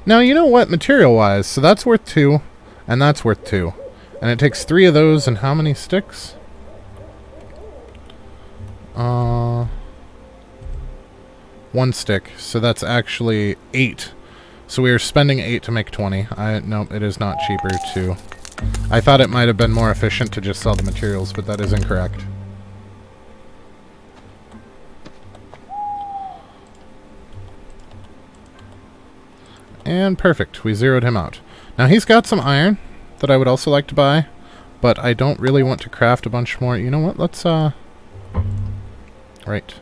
Now, you know what? Material-wise, so that's worth 2, and that's worth 2. And it takes 3 of those, and how many sticks? 1 stick, so that's actually 8. So we are spending 8 to make 20. Nope, it is not cheaper to... I thought it might have been more efficient to just sell the materials, but that is incorrect. And perfect, we zeroed him out. Now he's got some iron that I would also like to buy, but I don't really want to craft a bunch more. You know what, let's, right.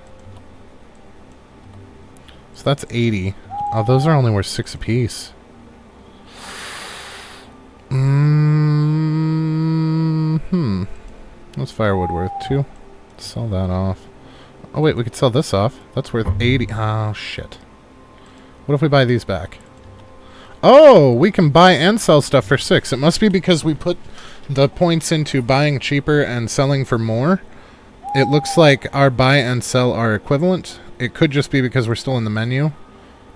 So that's 80. Oh, those are only worth 6 apiece. What's firewood worth? 2? Sell that off. Oh wait, we could sell this off. That's worth 80. Oh, shit. What if we buy these back? Oh, we can buy and sell stuff for 6. It must be because we put the points into buying cheaper and selling for more. It looks like our buy and sell are equivalent. It could just be because we're still in the menu.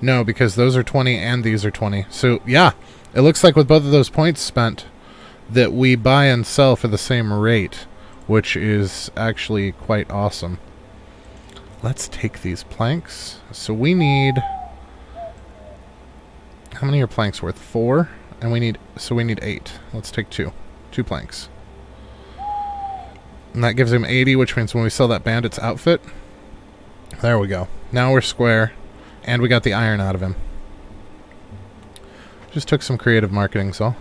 No, because those are 20 and these are 20. So, yeah. It looks like with both of those points spent that we buy and sell for the same rate, which is actually quite awesome. Let's take these planks. So we need... How many are planks worth? 4? And we need 8. Let's take 2. 2 planks. And that gives him 80, which means when we sell that bandit's outfit... There we go. Now we're square. And we got the iron out of him. Just took some creative marketing, so.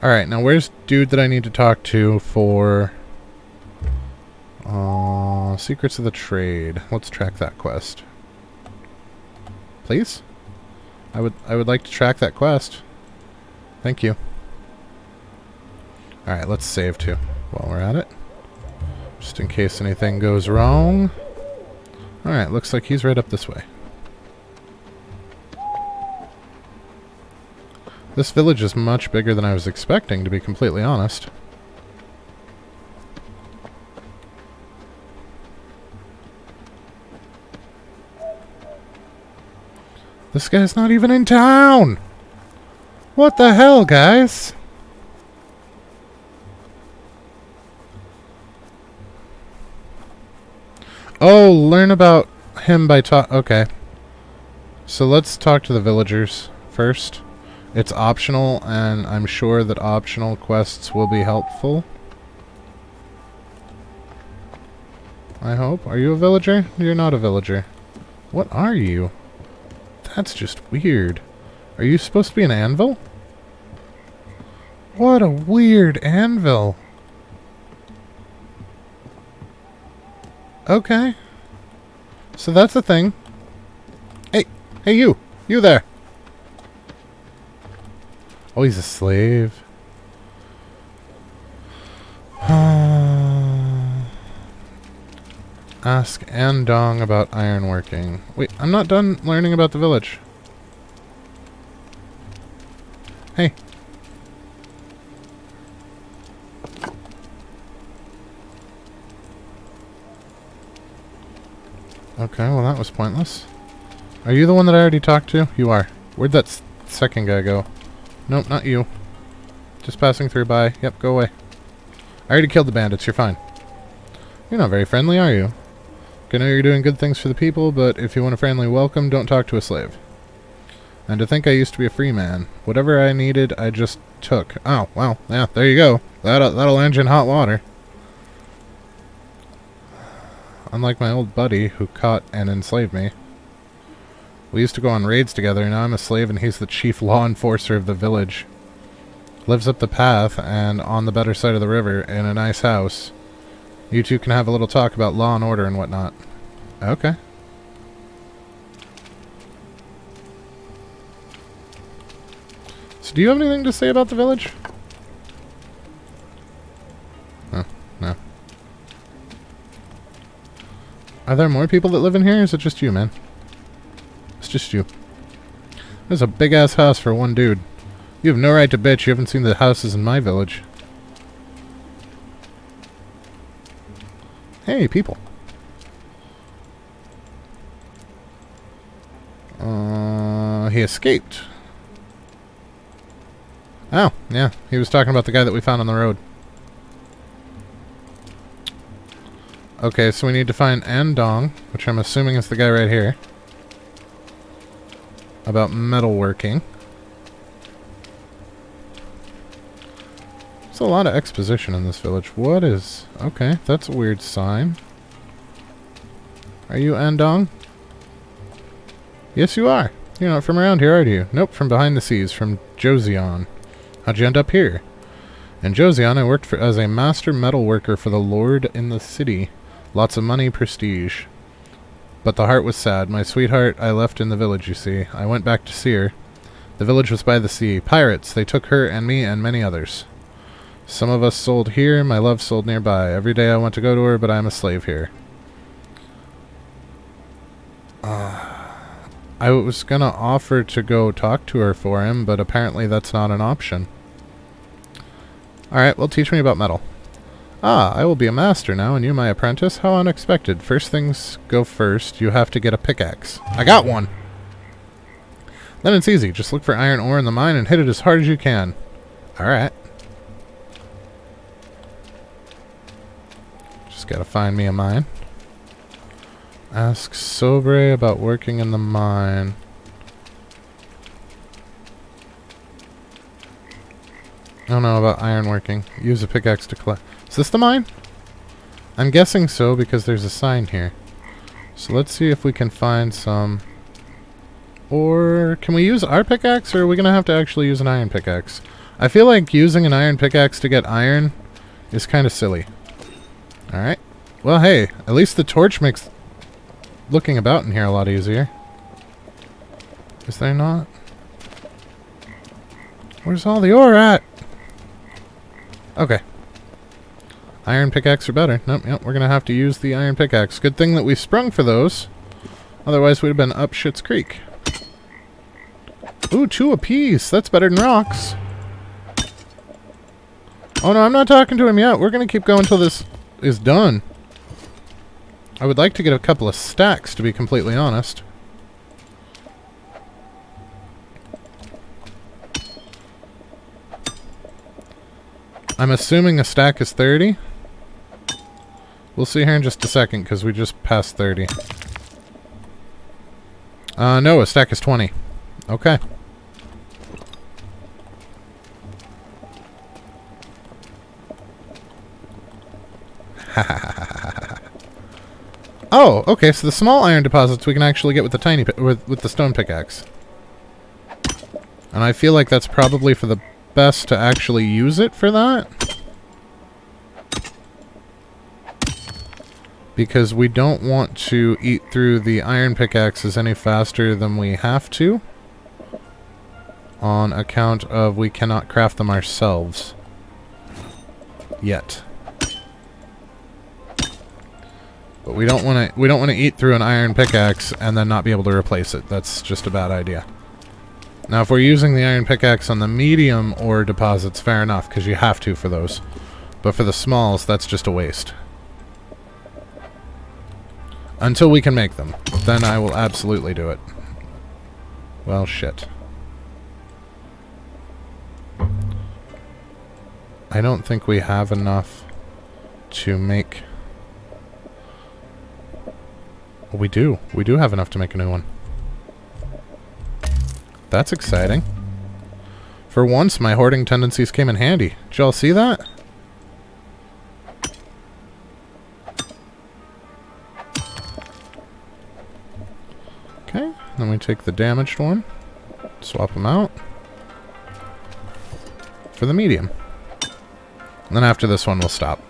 Alright, now where's dude that I need to talk to for... Secrets of the Trade. Let's track that quest. Please? I would like to track that quest. Thank you. Alright, let's save too while we're at it. Just in case anything goes wrong. Alright, looks like he's right up this way. This village is much bigger than I was expecting, to be completely honest. This guy's not even in town! What the hell, guys? Oh, learn about him by okay. So let's talk to the villagers first. It's optional, and I'm sure that optional quests will be helpful. I hope. Are you a villager? You're not a villager. What are you? That's just weird. Are you supposed to be an anvil? What a weird anvil. Okay. So that's a thing. Hey! Hey, you! You there! Oh, he's a slave. Ask Andong about ironworking. Wait, I'm not done learning about the village. Hey. Okay, well that was pointless. Are you the one that I already talked to? You are. Where'd that second guy go? Nope, not you. Just passing through by. Yep, go away. I already killed the bandits, you're fine. You're not very friendly, are you? I know you're doing good things for the people, but if you want a friendly welcome, don't talk to a slave. And to think I used to be a free man. Whatever I needed, I just took. Oh, well, yeah, there you go. That'll land you in hot water. Unlike my old buddy, who caught and enslaved me. We used to go on raids together, now I'm a slave and he's the chief law enforcer of the village. Lives up the path and on the better side of the river in a nice house. You two can have a little talk about law and order and whatnot. Okay. So do you have anything to say about the village? Oh, no. Are there more people that live in here, or is it just you, man? It's just you. There's a big-ass house for one dude. You have no right to bitch. You haven't seen the houses in my village. Hey, people. He escaped. Oh, yeah. He was talking about the guy that we found on the road. Okay, so we need to find Andong, which I'm assuming is the guy right here. About metalworking. There's a lot of exposition in this village. What is... Okay, that's a weird sign. Are you Andong? Yes, you are. You're not from around here, are you? Nope, from behind the seas, from Joseon. How'd you end up here? In Joseon, I worked as a master metalworker for the lord in the city. Lots of money, prestige. But the heart was sad. My sweetheart I left in the village, you see. I went back to see her. The village was by the sea. Pirates, they took her and me and many others. Some of us sold here, my love sold nearby. Every day I want to go to her, but I am a slave here. I was gonna offer to go talk to her for him, but apparently that's not an option. Alright, well, teach me about metal. Ah, I will be a master now, and you my apprentice? How unexpected. First things go first, you have to get a pickaxe. I got one! Then it's easy. Just look for iron ore in the mine and hit it as hard as you can. Alright. Just gotta find me a mine. Ask Sobre about working in the mine. I don't know about iron working. Use a pickaxe to collect. Is this the mine? I'm guessing so because there's a sign here. So let's see if we can find some. Or can we use our pickaxe, or are we going to have to actually use an iron pickaxe? I feel like using an iron pickaxe to get iron is kind of silly. Alright. Well, hey, at least the torch makes looking about in here a lot easier. Is there not? Where's all the ore at? Okay. Iron pickaxe are better. Nope, yep, we're going to have to use the iron pickaxe. Good thing that we sprung for those. Otherwise, we'd have been up Shit's Creek. Ooh, 2 apiece. That's better than rocks. Oh no, I'm not talking to him yet. We're going to keep going until this is done. I would like to get a couple of stacks, to be completely honest. I'm assuming a stack is 30. We'll see here in just a second, because we just passed 30. No, a stack is 20. Okay. Oh, okay, so the small iron deposits we can actually get with the tiny with the stone pickaxe. And I feel like that's probably for the best to actually use it for that. Because we don't want to eat through the iron pickaxes any faster than we have to. On account of we cannot craft them ourselves. Yet. But we don't want to eat through an iron pickaxe and then not be able to replace it. That's just a bad idea. Now, if we're using the iron pickaxe on the medium ore deposits, fair enough, because you have to for those. But for the smalls, that's just a waste. Until we can make them. Then I will absolutely do it. Well, shit. I don't think we have enough to make... We do. We do have enough to make a new one. That's exciting. For once, my hoarding tendencies came in handy. Did y'all see that? Okay, then we take the damaged one. Swap them out. For the medium. And then after this one, we'll stop.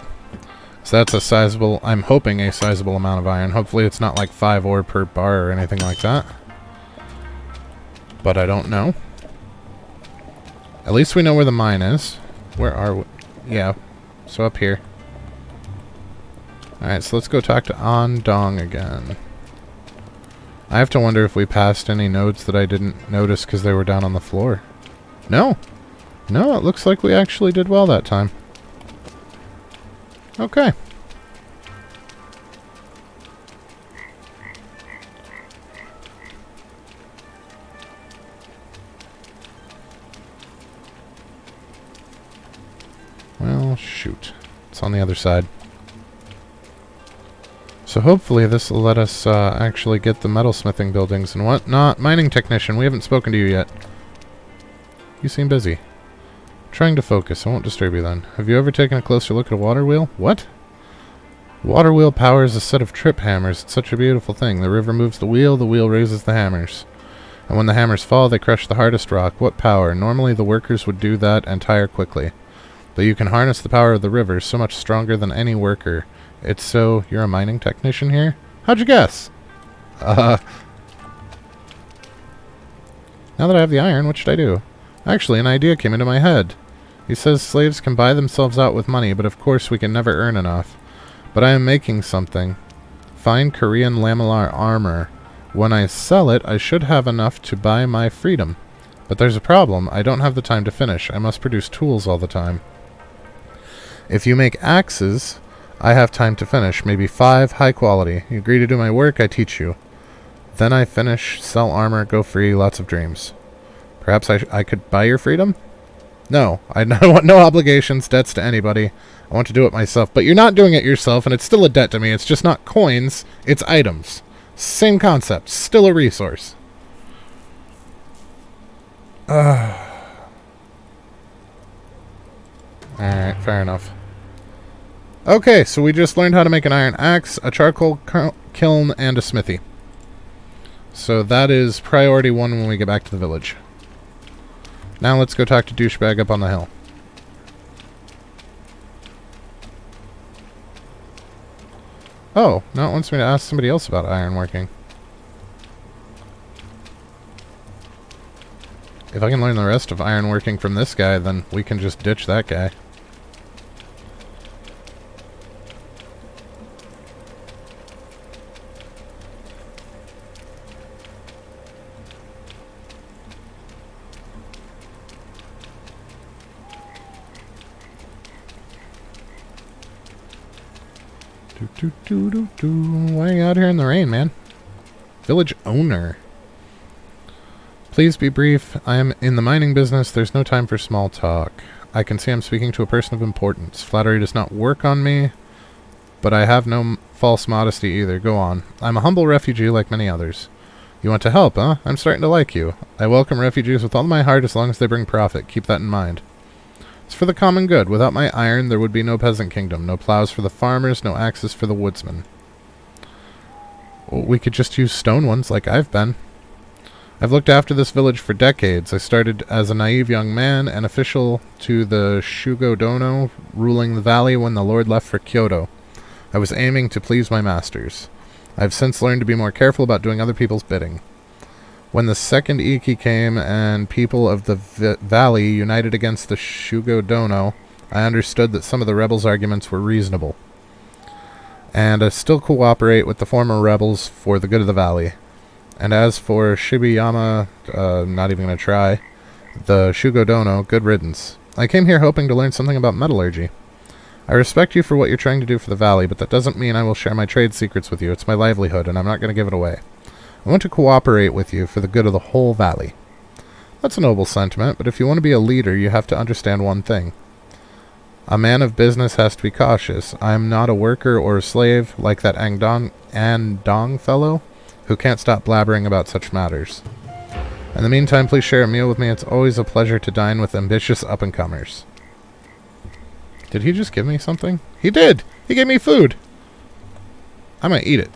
So that's a sizable, I'm hoping a sizable amount of iron. Hopefully it's not like 5 ore per bar or anything like that. But I don't know. At least we know where the mine is. Where are we? Yeah, so up here. Alright, so let's go talk to Andong again. I have to wonder if we passed any nodes that I didn't notice because they were down on the floor. No! No, it looks like we actually did well that time. Okay. Well, shoot. It's on the other side. So hopefully this will let us actually get the metalsmithing buildings and whatnot. Mining technician, we haven't spoken to you yet. You seem busy. Trying to focus. I won't disturb you then. Have you ever taken a closer look at a water wheel? What? Water wheel powers a set of trip hammers. It's such a beautiful thing. The river moves the wheel raises the hammers. And when the hammers fall, they crush the hardest rock. What power? Normally the workers would do that and tire quickly. But you can harness the power of the river, so much stronger than any worker. It's so... You're a mining technician here? How'd you guess? Now that I have the iron, what should I do? Actually, an idea came into my head. He says slaves can buy themselves out with money, but of course we can never earn enough. But I am making something. Fine Korean lamellar armor. When I sell it, I should have enough to buy my freedom. But there's a problem. I don't have the time to finish. I must produce tools all the time. If you make axes, I have time to finish. Maybe 5, high quality. You agree to do my work, I teach you. Then I finish, sell armor, go free, lots of dreams. Perhaps I could buy your freedom? No, I want no obligations, debts to anybody. I want to do it myself. But you're not doing it yourself, and it's still a debt to me. It's just not coins, it's items. Same concept, still a resource. Alright, fair enough. Okay, so we just learned how to make an iron axe, a charcoal kiln, and a smithy. So that is priority 1 when we get back to the village. Now let's go talk to Douchebag up on the hill. Oh, now it wants me to ask somebody else about ironworking. If I can learn the rest of ironworking from this guy, then we can just ditch that guy. Why are you out here in the rain, man? Village owner. Please be brief. I am in the mining business. There's no time for small talk. I can see I'm speaking to a person of importance. Flattery does not work on me, but I have no false modesty either. Go on. I'm a humble refugee like many others. You want to help, huh? I'm starting to like you. I welcome refugees with all my heart as long as they bring profit. Keep that in mind. It's for the common good. Without my iron, there would be no peasant kingdom. No plows for the farmers, no axes for the woodsmen. Well, we could just use stone ones like I've been. I've looked after this village for decades. I started as a naive young man, an official to the Shugo Dono, ruling the valley when the lord left for Kyoto. I was aiming to please my masters. I have since learned to be more careful about doing other people's bidding. When the second Iki came and people of the valley united against the Shugo Dono, I understood that some of the rebels' arguments were reasonable. And I still cooperate with the former rebels for the good of the valley. And as for Shibayama, not even going to try, the Shugo Dono, good riddance. I came here hoping to learn something about metallurgy. I respect you for what you're trying to do for the valley, but that doesn't mean I will share my trade secrets with you. It's my livelihood, and I'm not going to give it away. I want to cooperate with you for the good of the whole valley. That's a noble sentiment, but if you want to be a leader, you have to understand one thing. A man of business has to be cautious. I am not a worker or a slave like that Andong fellow who can't stop blabbering about such matters. In the meantime, please share a meal with me. It's always a pleasure to dine with ambitious up-and-comers. Did he just give me something? He did! He gave me food! I might eat it.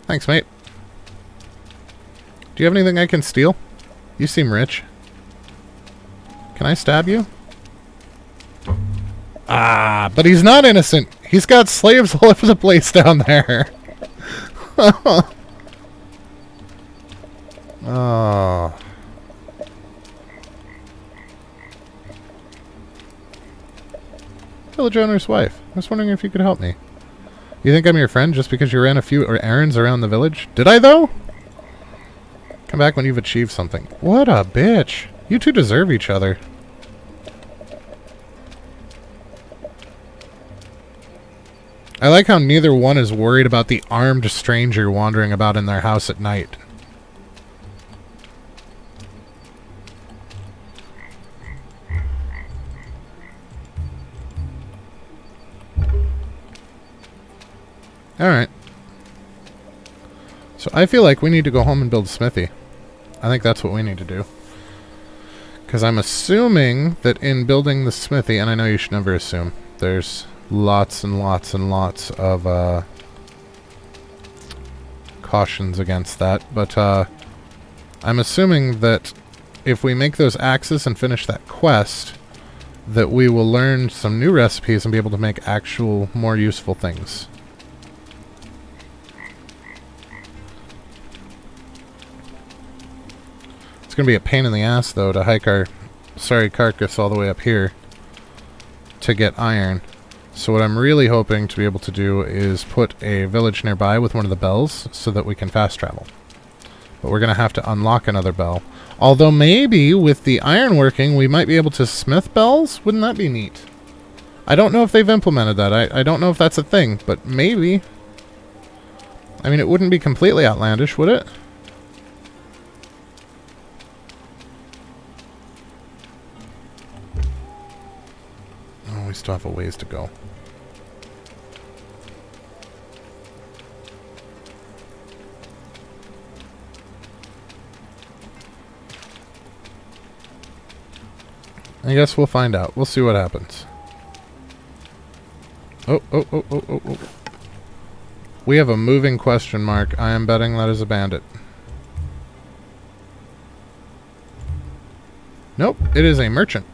Thanks, mate. Do you have anything I can steal? You seem rich. Can I stab you? Ah, but he's not innocent. He's got slaves all over the place down there. Oh. Village owner's wife. I was wondering if you could help me. You think I'm your friend just because you ran a few errands around the village? Did I, though? Come back when you've achieved something. What a bitch. You two deserve each other. I like how neither one is worried about the armed stranger wandering about in their house at night. Alright. So I feel like we need to go home and build a smithy. I think that's what we need to do. Because I'm assuming that in building the smithy, and I know you should never assume, there's lots and lots and lots of cautions against that, but I'm assuming that if we make those axes and finish that quest, that we will learn some new recipes and be able to make actual, more useful things. going to be a pain in the ass, though, to hike our sorry carcass all the way up here to get iron. So what I'm really hoping to be able to do is put a village nearby with one of the bells so that we can fast travel. But we're going to have to unlock another bell. Although maybe with the iron working, we might be able to smith bells? Wouldn't that be neat? I don't know if they've implemented that. I don't know if that's a thing, but maybe. I mean, it wouldn't be completely outlandish, would it? Oh, we still have a ways to go. I guess we'll find out. We'll see what happens. Oh. We have a moving question mark. I am betting that is a bandit. Nope, it is a merchant.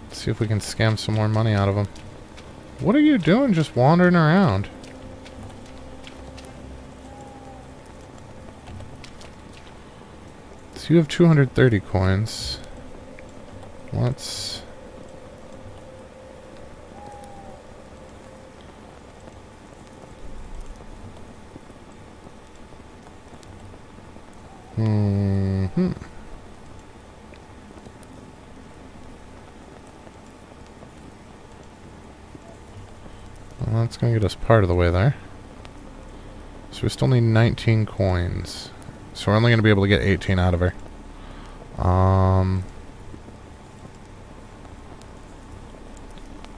Let's see if we can scam some more money out of him. What are you doing just wandering around? You have 230 coins. Let's... Well, that's going to get us part of the way there. So we still need 19 coins. So we're only going to be able to get 18 out of her.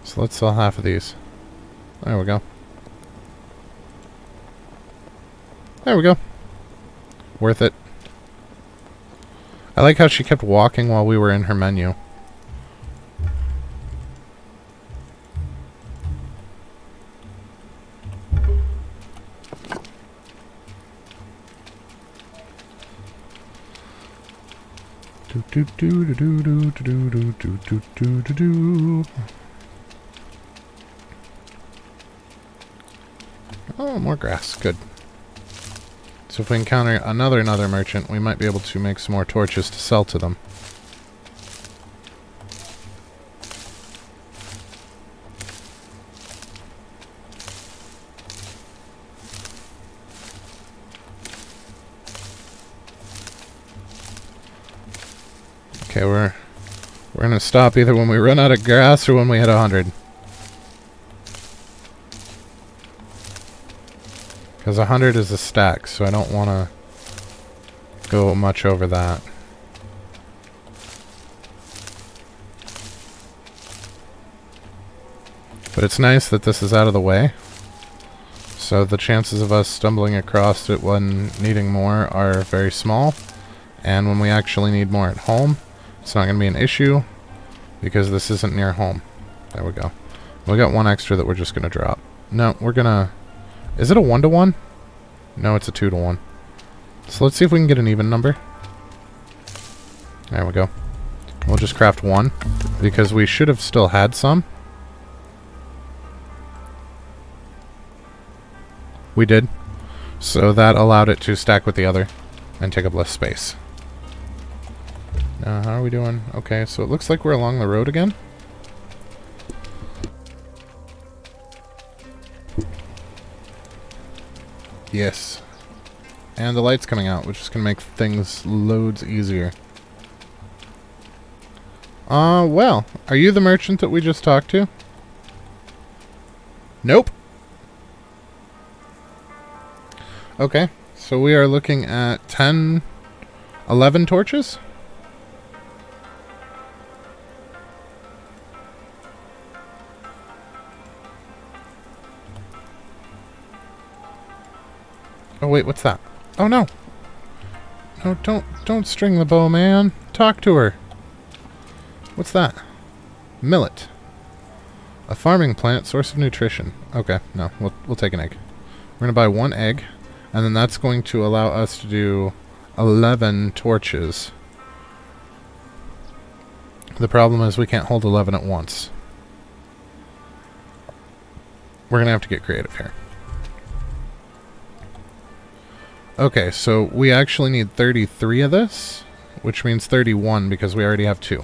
So let's sell half of these. There we go. There we go. Worth it. I like how she kept walking while we were in her menu. Oh, more grass. Good. So if we encounter another merchant, we might be able to make some more torches to sell to them. Okay, we're gonna stop either when we run out of grass or when we hit 100. Because 100 is a stack, so I don't want to go much over that. But it's nice that this is out of the way. So the chances of us stumbling across it when needing more are very small. And when we actually need more at home, it's not going to be an issue because this isn't near home. There we go. We got one extra that we're just going to drop. No, we're going to... Is it a 1-to-1? No, it's a 2-to-1. So let's see if we can get an even number. There we go. We'll just craft one because we should have still had some. We did. So that allowed it to stack with the other and take up less space. How are we doing? Okay, so it looks like we're along the road again. Yes. And the light's coming out, which is going to make things loads easier. Well, are you the merchant that we just talked to? Nope. Okay, so we are looking at 10, 11 torches? Oh wait, what's that? Oh no! No, don't string the bow, man. Talk to her. What's that? Millet. A farming plant, source of nutrition. Okay, no, we'll take an egg. We're gonna buy one egg, and then that's going to allow us to do 11 torches. The problem is we can't hold 11 at once. we're going to have to get creative here. Okay, so we actually need 33 of this, which means 31 because we already have 2.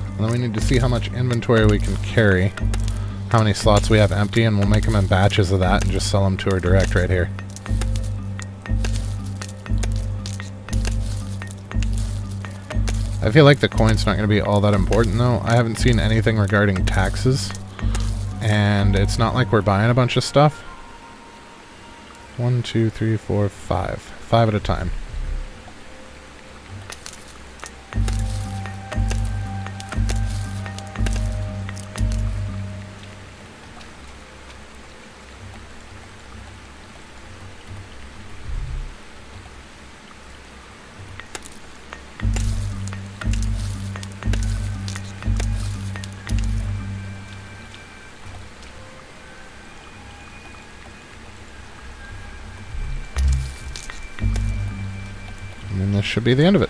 And then we need to see how much inventory we can carry, how many slots we have empty, and we'll make them in batches of that and just sell them to her direct right here. I feel like the coin's not going to be all that important, though. I haven't seen anything regarding taxes, and it's not like we're buying a bunch of stuff. 1, 2, 3, 4, 5. 5 at a time. And this should be the end of it.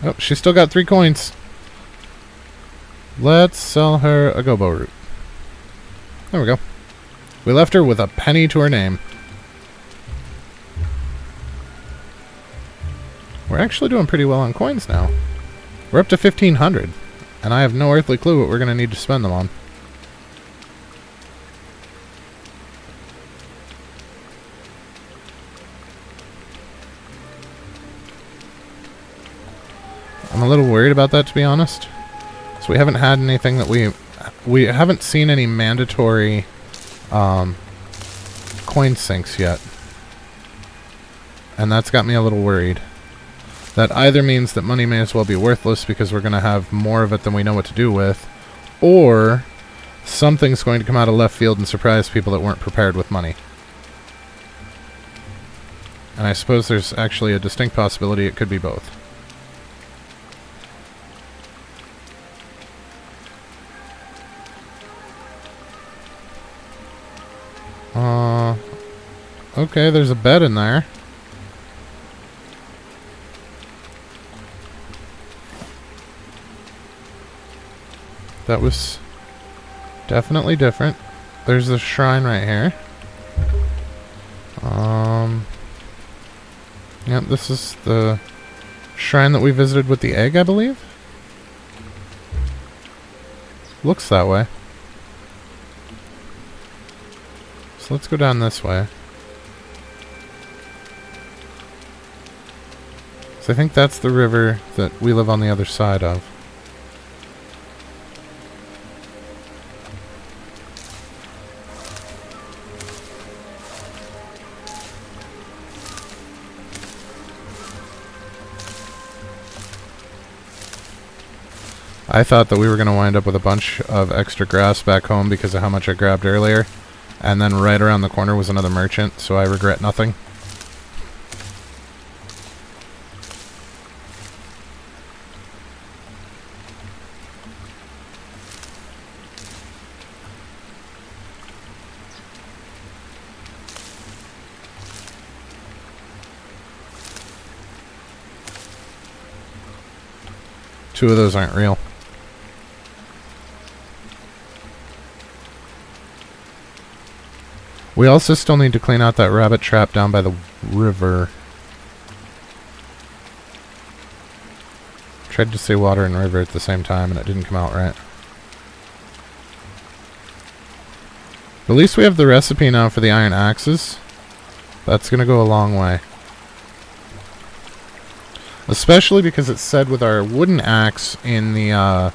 Oh, she's still got 3 coins. Let's sell her a gobo root. There we go. We left her with a penny to her name. We're actually doing pretty well on coins now. We're up to 1,500. And I have no earthly clue what we're going to need to spend them on. I'm a little worried about that, to be honest. So we haven't had anything that we haven't seen any mandatory coin sinks yet. And that's got me a little worried. That either means that money may as well be worthless because we're going to have more of it than we know what to do with, or something's going to come out of left field and surprise people that weren't prepared with money. And I suppose there's actually a distinct possibility it could be both. Okay, there's a bed in there. That was definitely different. There's the shrine right here. Yep, this is the shrine that we visited with the egg, I believe. Looks that way. So let's go down this way. So I think that's the river that we live on the other side of. I thought that we were going to wind up with a bunch of extra grass back home because of how much I grabbed earlier. And then right around the corner was another merchant, so I regret nothing. Two of those aren't real. We also still need to clean out that rabbit trap down by the river. Tried to say water and river at the same time and it didn't come out right. At least we have the recipe now for the iron axes. That's going to go a long way. Especially because it said with our wooden axe in the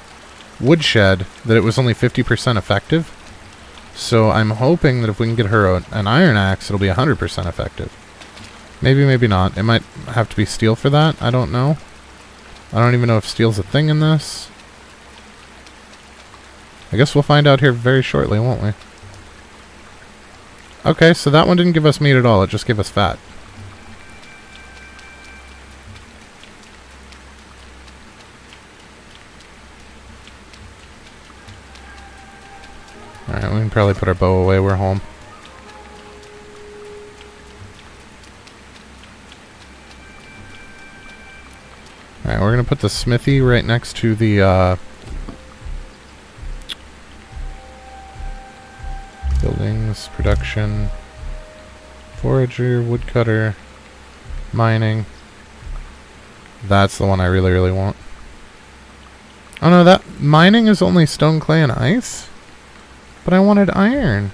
woodshed that it was only 50% effective. So I'm hoping that if we can get her an iron axe, it'll be 100% effective. Maybe, maybe not. It might have to be steel for that. I don't know. I don't even know if steel's a thing in this. I guess we'll find out here very shortly, won't we? Okay, so that one didn't give us meat at all. It just gave us fat. Alright, we can probably put our bow away. We're home. Alright, we're going to put the smithy right next to the buildings, production, forager, woodcutter, mining. That's the one I really, really want. Oh no, that mining is only stone, clay, and ice? But I wanted iron.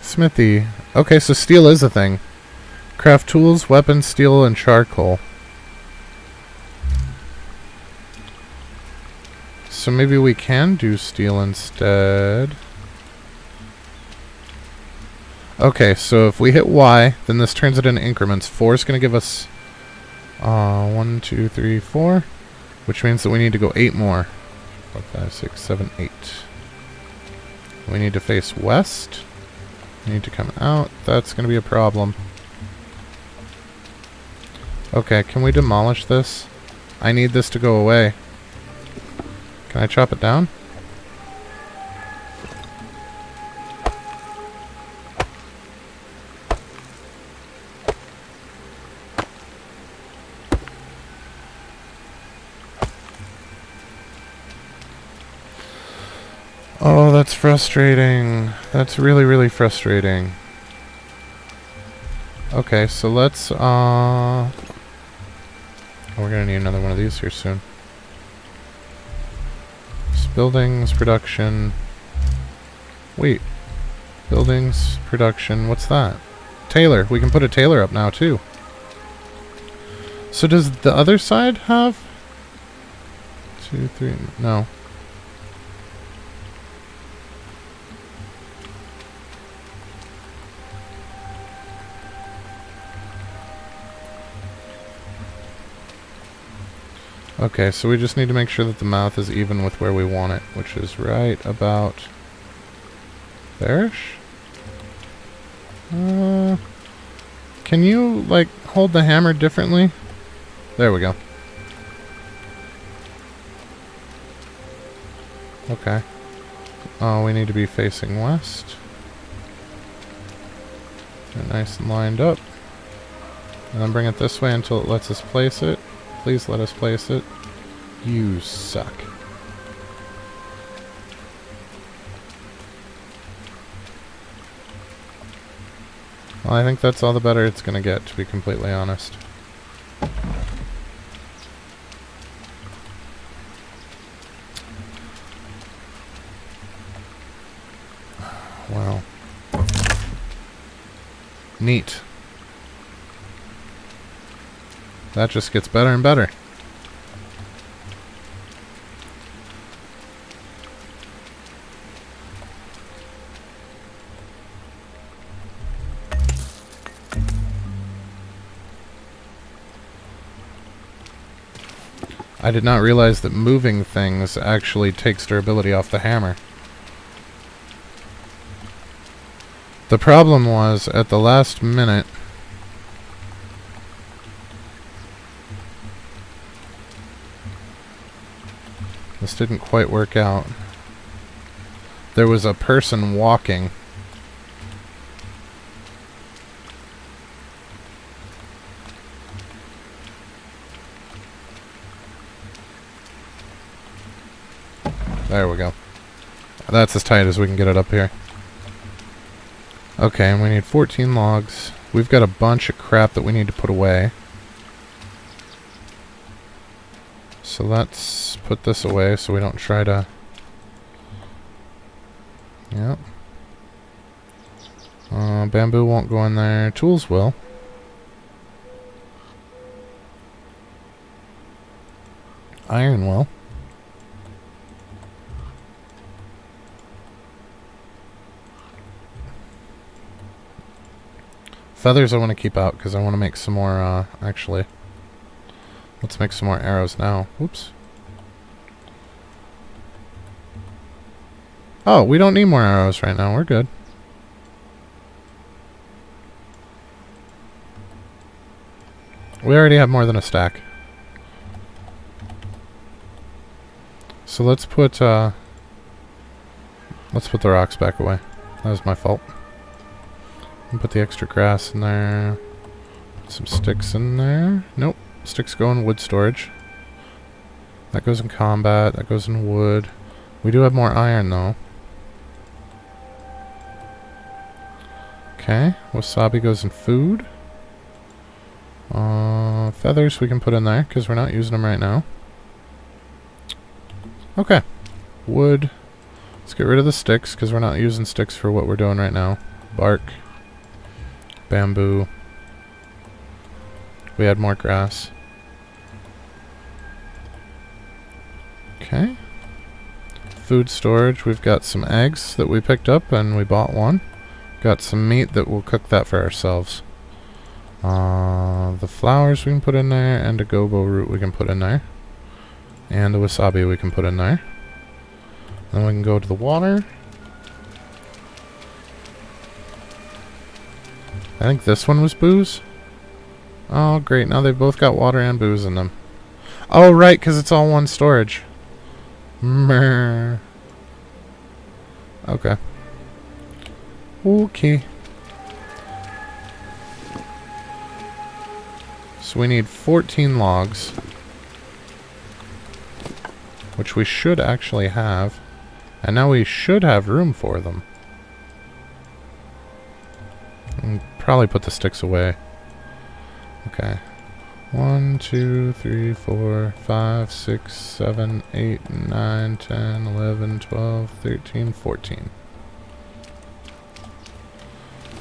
Smithy. Okay, so steel is a thing. Craft tools, weapons, steel, and charcoal. So maybe we can do steel instead. Okay, so if we hit Y, then this turns it into increments. 4 is going to give us 1, 2, 3, 4, which means that we need to go 8 more. 4, 5, 6, 7, 8. We need to face west. We need to come out. That's going to be a problem. Okay, can we demolish this? I need this to go away. Can I chop it down? Oh, that's frustrating. That's really, really frustrating. Okay, so let's, we're gonna need another one of these here soon. Buildings, production. Wait. Buildings, production. What's that? Tailor. We can put a tailor up now, too. So does the other side have... 2, 3... No. Okay, so we just need to make sure that the mouth is even with where we want it, which is right about there-ish? Can you, like, hold the hammer differently? There we go. Okay. Oh, we need to be facing west. Get nice and lined up. And then bring it this way until it lets us place it. Please let us place it. You suck. Well, I think that's all the better it's gonna get, to be completely honest. Wow. Neat. That just gets better and better. I did not realize that moving things actually takes durability off the hammer. The problem was, at the last minute, this didn't quite work out. There was a person walking. There we go. That's as tight as we can get it up here. Okay, and we need 14 logs. We've got a bunch of crap that we need to put away. So let's put this away so we don't try to... Yep. Bamboo won't go in there. Tools will. Iron will. Feathers I want to keep out because I want to make some more, actually. Let's make some more arrows now. Oops. Oh, we don't need more arrows right now. We're good. We already have more than a stack. So let's put the rocks back away. That was my fault. And put the extra grass in there. Put some sticks in there. Nope. Sticks go in wood storage. That goes in combat. That goes in wood. We do have more iron though. Okay. Wasabi goes in food. Feathers we can put in there because we're not using them right now. Okay. Wood. Let's get rid of the sticks because we're not using sticks for what we're doing right now. Bark. Bamboo. We had more grass. Okay. Food storage. We've got some eggs that we picked up and we bought one. Got some meat that we'll cook that for ourselves. The flowers we can put in there, and a gobo root we can put in there. And the wasabi we can put in there. Then we can go to the water. I think this one was booze. Oh, great. Now they've both got water and booze in them. Oh, right, because it's all one storage. Mrr. Okay. Okay. So we need 14 logs. Which we should actually have. And now we should have room for them. And probably put the sticks away. Okay. 1, 2, 3, 4, 5, 6, 7, 8, 9, 10, 11, 12, 13, 14.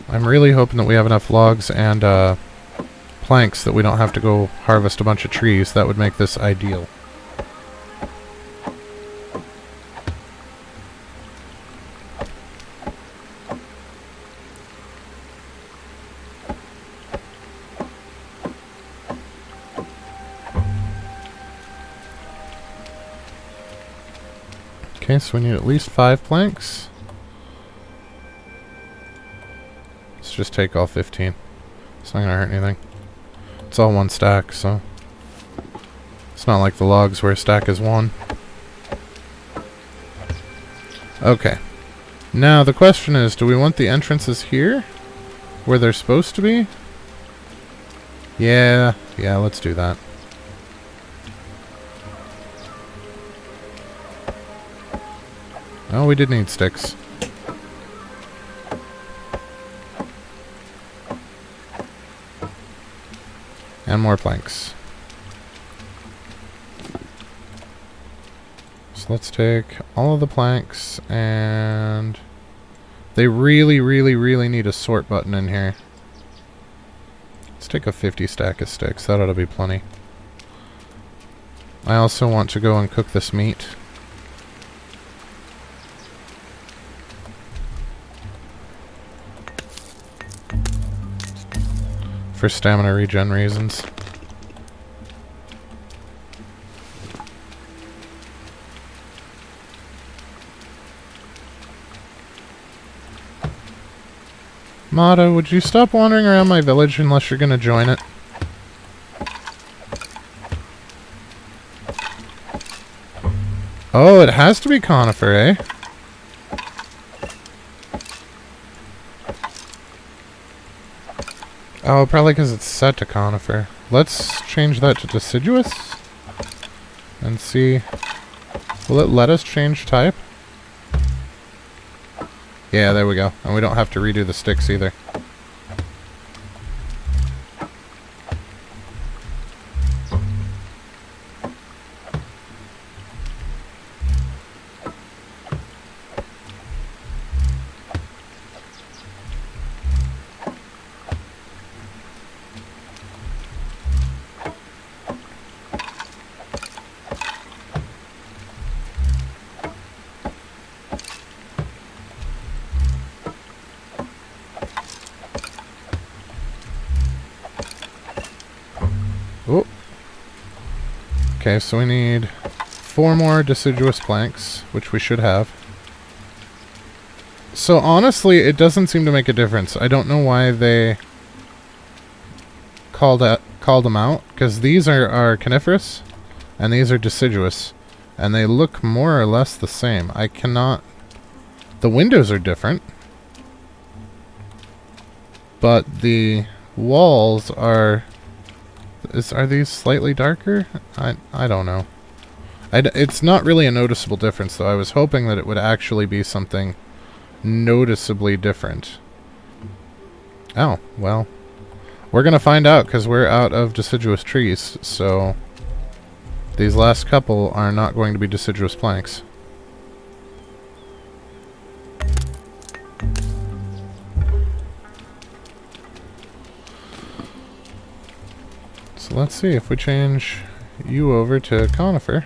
I'm really hoping that we have enough logs and planks that we don't have to go harvest a bunch of trees. That would make this ideal. Okay, so we need at least 5 planks. Let's just take all 15. It's not gonna hurt anything. It's all one stack, so it's not like the logs where a stack is one. Okay. Now the question is, do we want the entrances here? Where they're supposed to be? Yeah, let's do that. Oh, we did need sticks. And more planks. So let's take all of the planks and... They really need a sort button in here. Let's take a 50 stack of sticks. That ought to be plenty. I also want to go and cook this meat. For stamina regen reasons. Mata, would you stop wandering around my village unless you're gonna join it? Oh, it has to be conifer, eh? Oh, probably because it's set to conifer. Let's change that to deciduous. And see... Will it let us change type? Yeah, there we go. And we don't have to redo the sticks either. Oh. Okay, so we need 4 more deciduous planks, which we should have. So honestly, it doesn't seem to make a difference. I don't know why they called them out, because these are coniferous, and these are deciduous. And they look more or less the same. I cannot... The windows are different. But the walls are... Are these slightly darker? I don't know. It's not really a noticeable difference, though. I was hoping that it would actually be something noticeably different. Oh, well. We're going to find out, because we're out of deciduous trees, so... These last couple are not going to be deciduous planks. So let's see if we change you over to conifer.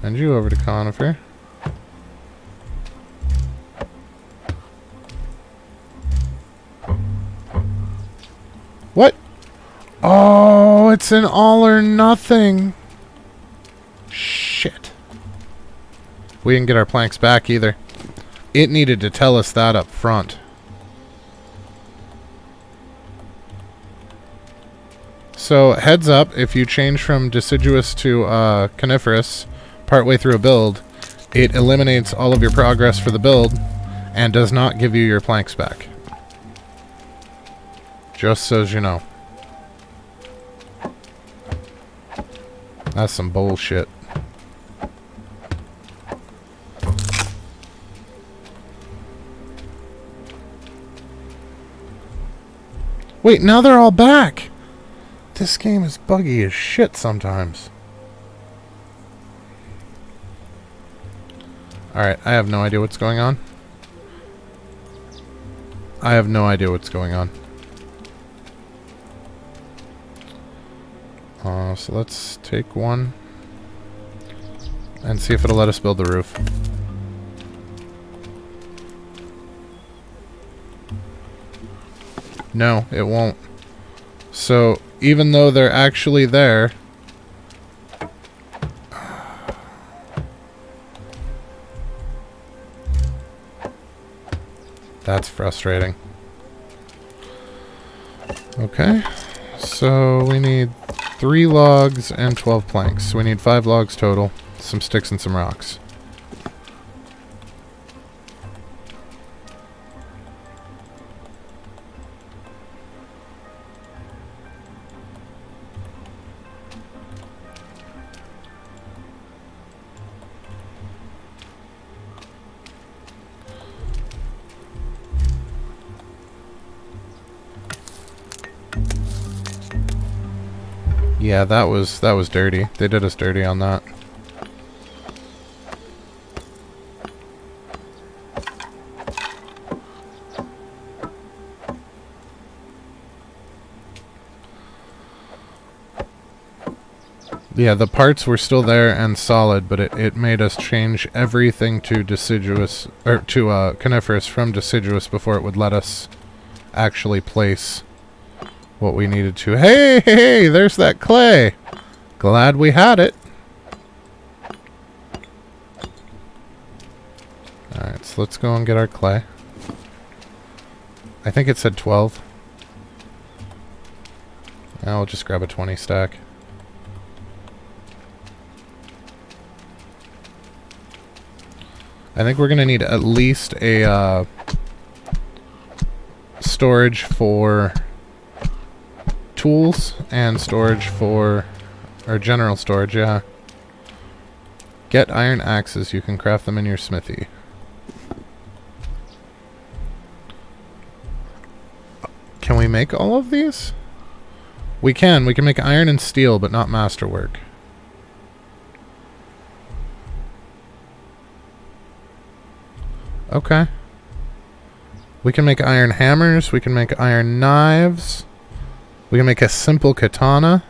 And you over to conifer. What? Oh, it's an all or nothing. Shit. We didn't get our planks back either. It needed to tell us that up front. So, heads up, if you change from deciduous to coniferous partway through a build, it eliminates all of your progress for the build and does not give you your planks back. Just so you know. That's some bullshit. Wait, now they're all back! This game is buggy as shit sometimes. Alright, I have no idea what's going on. I have no idea what's going on. So let's take one and see if it'll let us build the roof. No, it won't. So, even though they're actually there... That's frustrating. Okay, so we need 3 logs and 12 planks. So we need 5 logs total, some sticks and some rocks. Yeah, that was dirty. They did us dirty on that. Yeah, the parts were still there and solid, but it made us change everything to deciduous, or to coniferous from deciduous before it would let us actually place what we needed to. Hey, hey, hey, there's that clay. Glad we had it. Alright, so let's go and get our clay. I think it said 12. I'll just grab a 20 stack. I think we're going to need at least a storage for tools and storage for, or general storage, yeah. Get iron axes. You can craft them in your smithy. Can we make all of these? We can. We can make iron and steel, but not masterwork. Okay. We can make iron hammers. We can make iron knives. We can make a simple katana.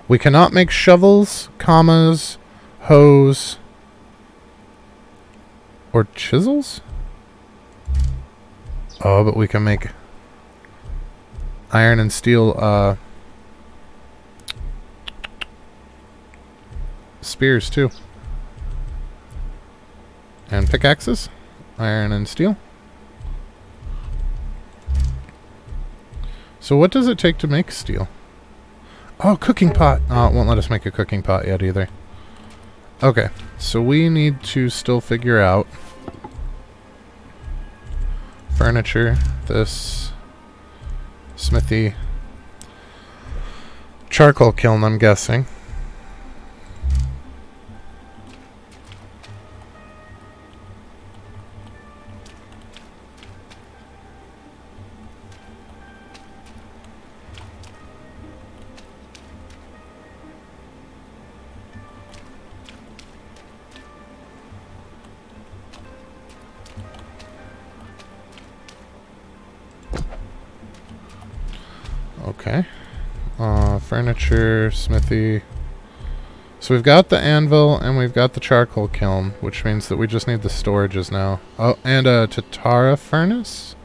We cannot make shovels, commas, hoes, or chisels? Oh, but we can make iron and steel spears too. And pickaxes. Iron and steel. So what does it take to make steel? Oh, cooking pot. Oh, it won't let us make a cooking pot yet either. Okay, so we need to still figure out furniture, this smithy, charcoal kiln, I'm guessing. Okay. Furniture, smithy. So we've got the anvil and we've got the charcoal kiln, which means that we just need the storages now. Oh, and a Tatara furnace?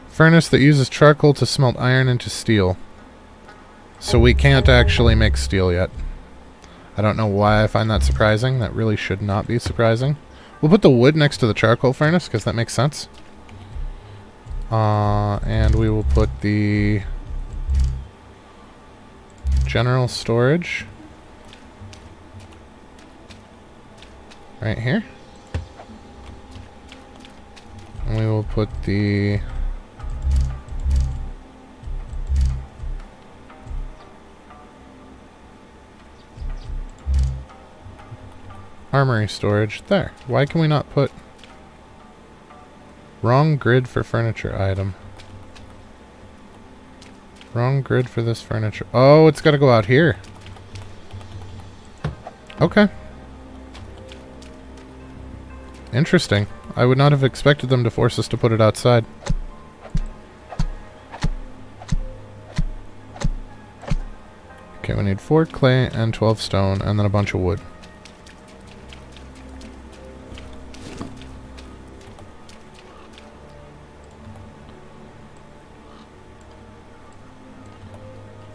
Furnace that uses charcoal to smelt iron into steel. So we can't actually make steel yet. I don't know why I find that surprising. That really should not be surprising. We'll put the wood next to the charcoal furnace, because that makes sense. And we will put the general storage right here. And we will put the armory storage there. Why can we not put... Wrong grid for furniture item. Wrong grid for this furniture. Oh, it's got to go out here. Okay. Interesting. I would not have expected them to force us to put it outside. Okay, we need 4 clay and 12 stone, and then a bunch of wood.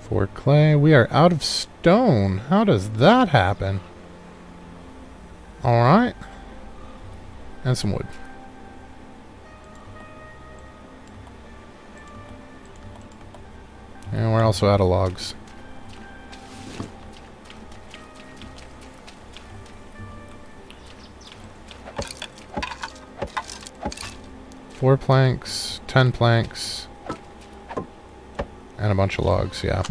For clay, we are out of stone. How does that happen? Alright. And some wood. And we're also out of logs. Four planks, 10 planks, and a bunch of logs, yeah.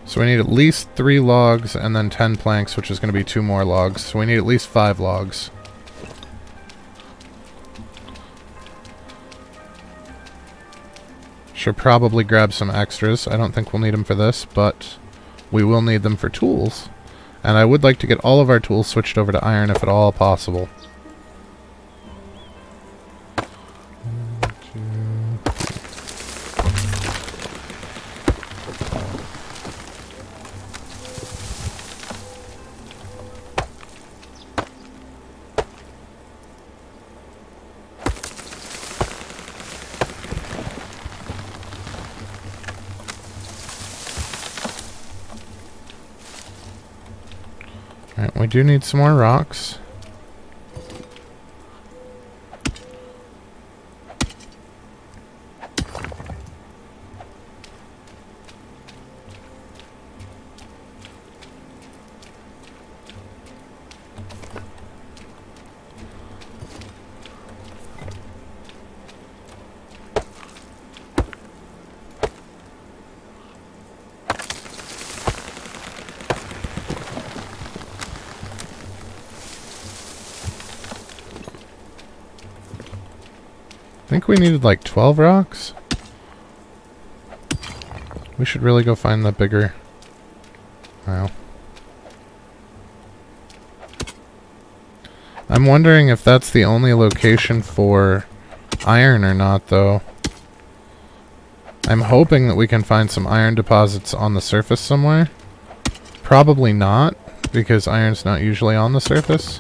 So we need at least 3 logs and then 10 planks, which is going to be 2 more logs. So we need at least 5 logs. Should probably grab some extras. I don't think we'll need them for this, but we will need them for tools. And I would like to get all of our tools switched over to iron if at all possible. Alright, we do need some more rocks. I think we needed like 12 rocks. We should really go find the bigger... Wow. I'm wondering if that's the only location for iron or not, though. I'm hoping that we can find some iron deposits on the surface somewhere. Probably not, because iron's not usually on the surface.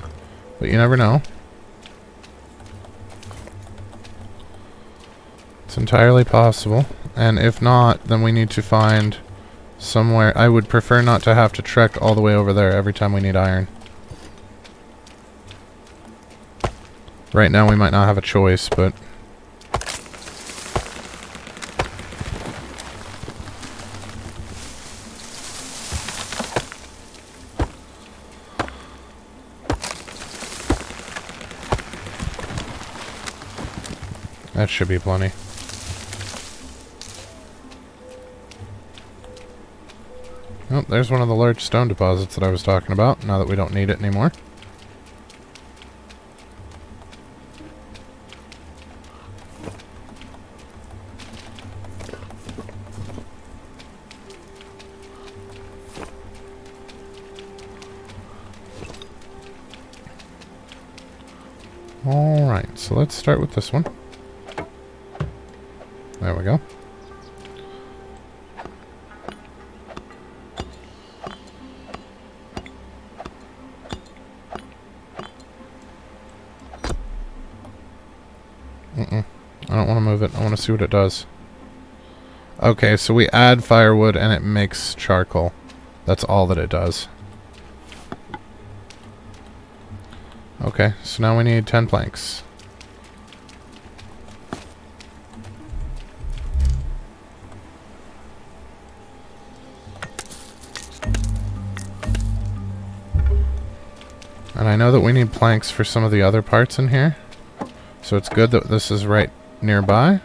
But you never know. It's entirely possible. And if not, then we need to find somewhere. I would prefer not to have to trek all the way over there every time we need iron. Right now we might not have a choice, but... That should be plenty. Oh, there's one of the large stone deposits that I was talking about, now that we don't need it anymore. Alright, so let's start with this one. There we go. I don't want to move it. I want to see what it does. Okay, so we add firewood and it makes charcoal. That's all that it does. Okay, so now we need 10 planks. And I know that we need planks for some of the other parts in here. So it's good that this is right nearby.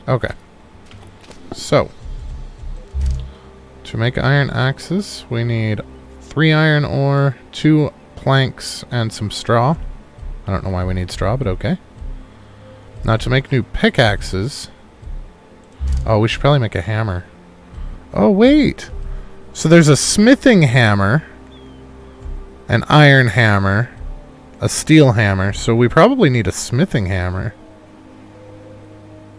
Okay. So, to make iron axes, we need 3 iron ore, 2 planks, and some straw. I don't know why we need straw, but okay. Now to make new pickaxes... Oh, we should probably make a hammer. Oh, wait! So there's a smithing hammer, an iron hammer, a steel hammer, so we probably need a smithing hammer.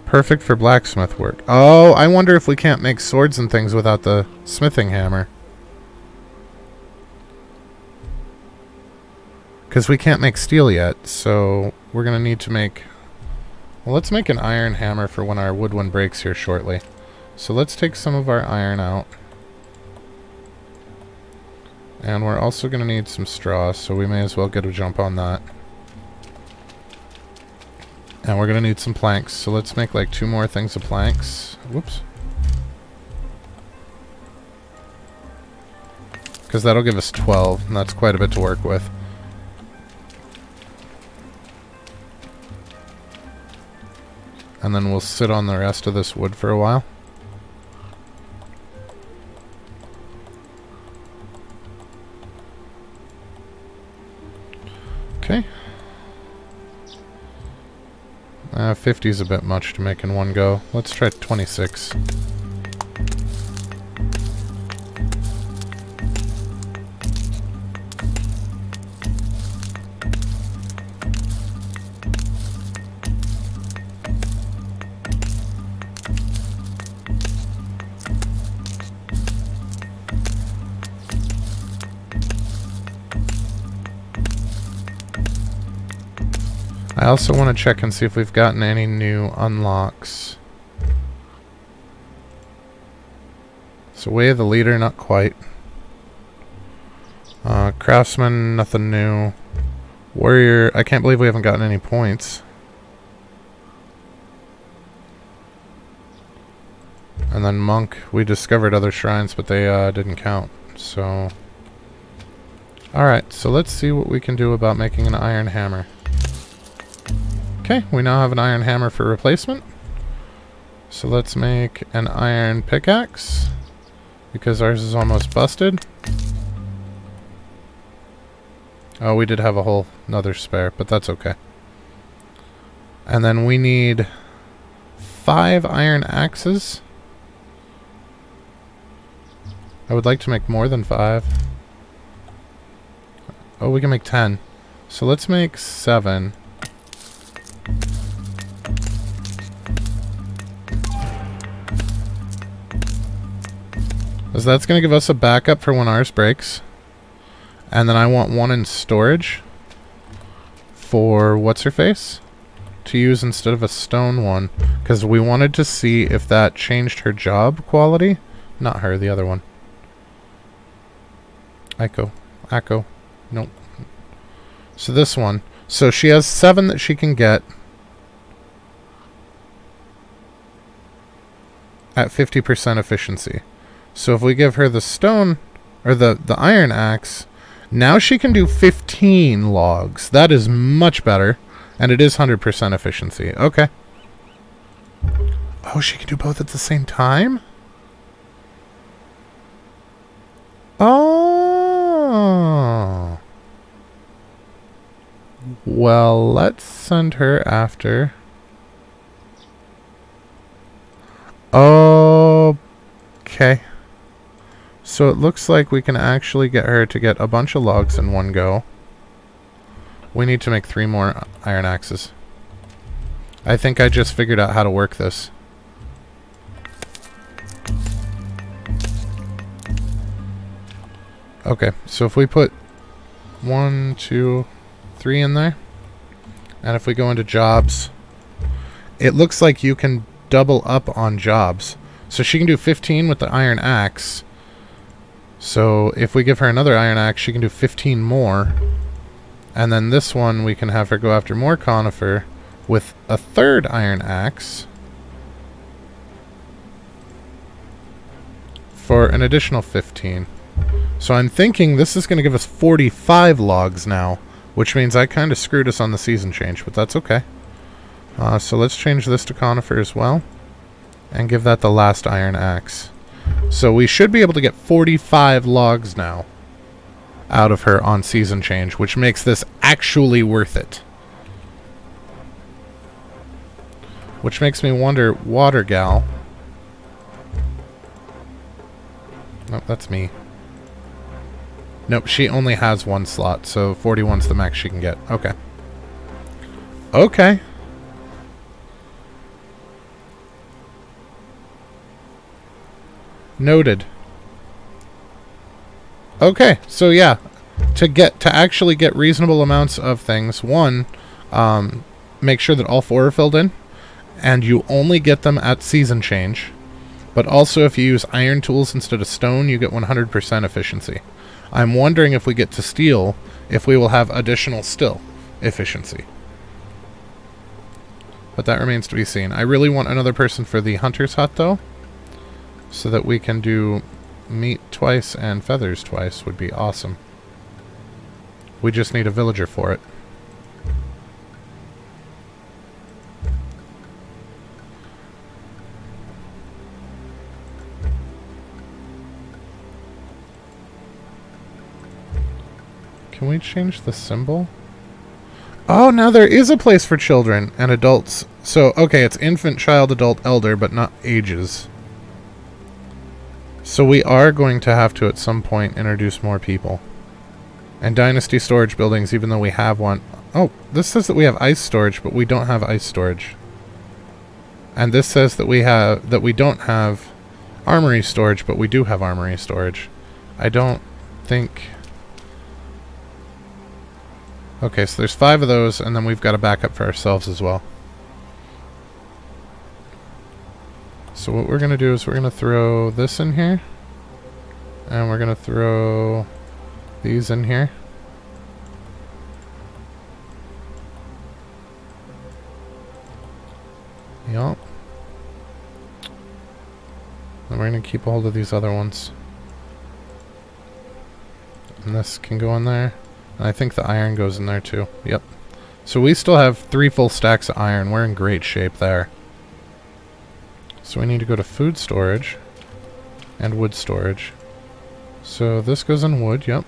Perfect for blacksmith work. Oh, I wonder if we can't make swords and things without the smithing hammer. Because we can't make steel yet, so we're going to need to make... Well, let's make an iron hammer for when our wood one breaks here shortly. So let's take some of our iron out. And we're also going to need some straw, so we may as well get a jump on that. And we're going to need some planks, so let's make like 2 more things of planks. Whoops. Because that'll give us 12, and that's quite a bit to work with. And then we'll sit on the rest of this wood for a while. Okay. 50 is a bit much to make in one go. Let's try 26. I also want to check and see if we've gotten any new unlocks. So Way of the Leader, not quite. Craftsman, nothing new. Warrior, I can't believe we haven't gotten any points. And then Monk, we discovered other shrines, but they didn't count. So, alright, so let's see what we can do about making an iron hammer. Okay, we now have an iron hammer for replacement. So let's make an iron pickaxe, because ours is almost busted. Oh, we did have a whole another spare, but that's okay. And then we need 5 iron axes. I would like to make more than 5. Oh, we can make 10. So let's make 7. So that's going to give us a backup for when ours breaks. And then I want 1 in storage for what's-her-face to use instead of a stone one. Because we wanted to see if that changed her job quality. Not her, the other one. Akko. Nope. So this one. So she has 7 that she can get. at 50% efficiency. So if we give her the stone, or the iron axe, now she can do 15 logs. That is much better. And it is 100% efficiency. Okay. Oh, she can do both at the same time? Oh. Well, let's send her after. Okay. So it looks like we can actually get her to get a bunch of logs in one go. We need to make 3 more iron axes. I think I just figured out how to work this. Okay, so if we put 1, 2, 3 in there, and if we go into jobs, it looks like you can double up on jobs. So she can do 15 with the iron axe. So if we give her another iron axe, she can do 15 more. And then this one, we can have her go after more conifer with a 3rd iron axe for an additional 15. So I'm thinking this is going to give us 45 logs now, which means I kind of screwed us on the season change, but that's okay. So let's change this to conifer as well, and give that the last iron axe. So we should be able to get 45 logs now out of her on season change, which makes this actually worth it. Which makes me wonder, Water Gal. Nope, that's me. Nope, she only has 1 slot, so 41's the max she can get. Okay. Okay. Noted. Okay, so yeah, to actually get reasonable amounts of things, one, make sure that all 4 are filled in, and you only get them at season change. But also, if you use iron tools instead of stone, you get 100% efficiency. I'm wondering if we get to steel, if we will have additional still efficiency. But that remains to be seen. I really want another person for the hunter's hut, though, so that we can do meat twice and feathers twice would be awesome. We just need a villager for it. Can we change the symbol? Oh, now there is a place for children and adults. So, okay, it's infant, child, adult, elder, but not ages. So we are going to have to, at some point, introduce more people. And dynasty storage buildings, even though we have one. Oh, this says that we have ice storage, but we don't have ice storage. And this says that we don't have armory storage, but we do have armory storage. I don't think... Okay, so there's 5 of those, and then we've got a backup for ourselves as well. So what we're going to do is we're going to throw this in here. And we're going to throw these in here. Yup. And we're going to keep a hold of these other ones. And this can go in there. And I think the iron goes in there too. Yep. So we still have 3 full stacks of iron. We're in great shape there. So we need to go to food storage and wood storage. So this goes in wood, yep.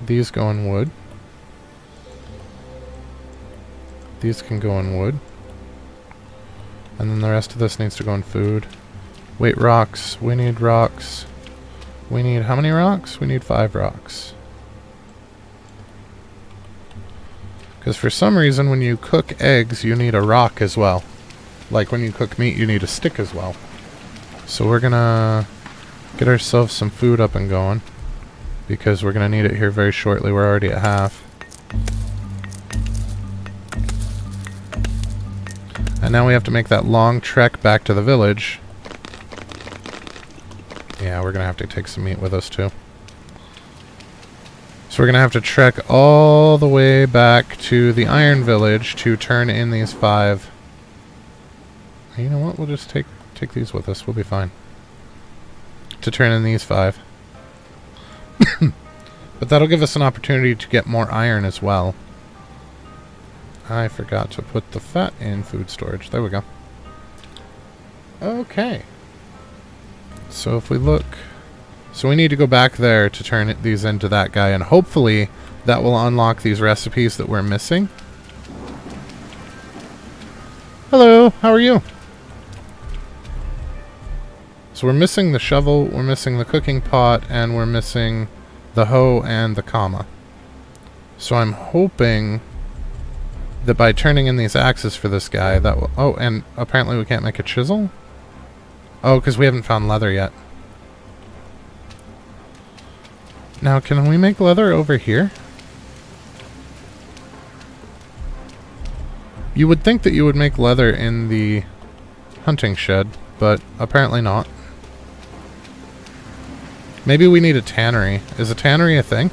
These go in wood. These can go in wood. And then the rest of this needs to go in food. Wait, rocks. We need rocks. We need how many rocks? We need 5 rocks. Because for some reason when you cook eggs, you need a rock as well. Like when you cook meat, you need a stick as well. So we're gonna get ourselves some food up and going, because we're gonna need it here very shortly. We're already at half. And now we have to make that long trek back to the village. Yeah, we're gonna have to take some meat with us too. So we're gonna have to trek all the way back to the Iron Village to turn in these 5. You know what? We'll just take take these with us. We'll be fine. To turn in these 5. But that'll give us an opportunity to get more iron as well. I forgot to put the fat in food storage. There we go. Okay. So if we look... So we need to go back there to turn these into that guy, and hopefully that will unlock these recipes that we're missing. Hello, how are you? So we're missing the shovel, we're missing the cooking pot, and we're missing the hoe and the comma. So I'm hoping that by turning in these axes for this guy, that will... Oh, and apparently we can't make a chisel? Oh, because we haven't found leather yet. Now, can we make leather over here? You would think that you would make leather in the hunting shed, but apparently not. Maybe we need a tannery. Is a tannery a thing?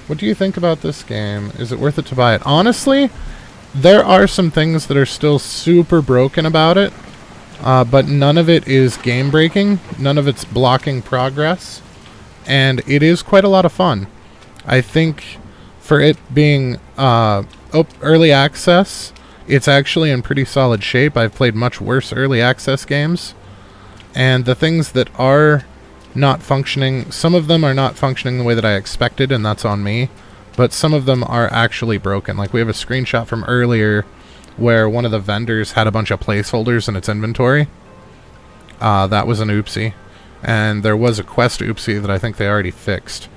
What do you think about this game? Is it worth it to buy it? Honestly, there are some things that are still super broken about it, but none of it is game-breaking. None of it's blocking progress, and it is quite a lot of fun. I think for it being early access, it's actually in pretty solid shape. I've played much worse early access games. And the things that are not functioning, some of them are not functioning the way that I expected, and that's on me. But some of them are actually broken. Like we have a screenshot from earlier where one of the vendors had a bunch of placeholders in its inventory. That was an oopsie. And there was a quest oopsie that I think they already fixed.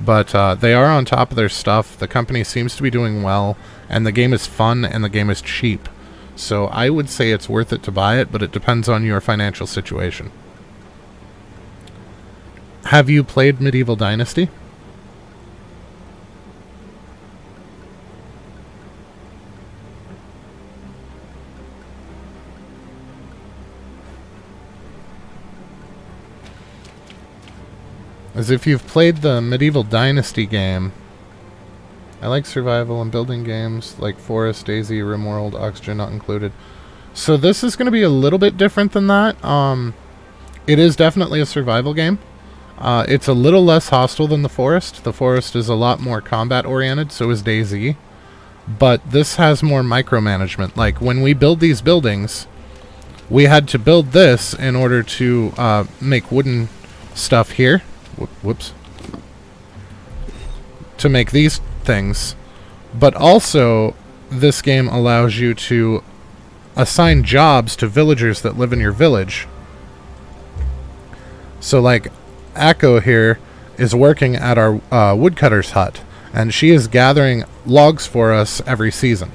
But they are on top of their stuff. The company seems to be doing well, and the game is fun, and the game is cheap. So I would say it's worth it to buy it, but it depends on your financial situation. Have you played Medieval Dynasty? As if you've played the Medieval Dynasty game. I like survival and building games like Forest, Daisy, RimWorld, Oxygen not included. So this is going to be a little bit different than that. It is definitely a survival game. It's a little less hostile than the Forest. The Forest is a lot more combat oriented, so is Daisy. But this has more micromanagement. Like when we build these buildings, we had to build this in order to make wooden stuff here. Whoops. To make these things, but also this game allows you to assign jobs to villagers that live in your village. So like Akko here is working at our woodcutter's hut, and she is gathering logs for us every season.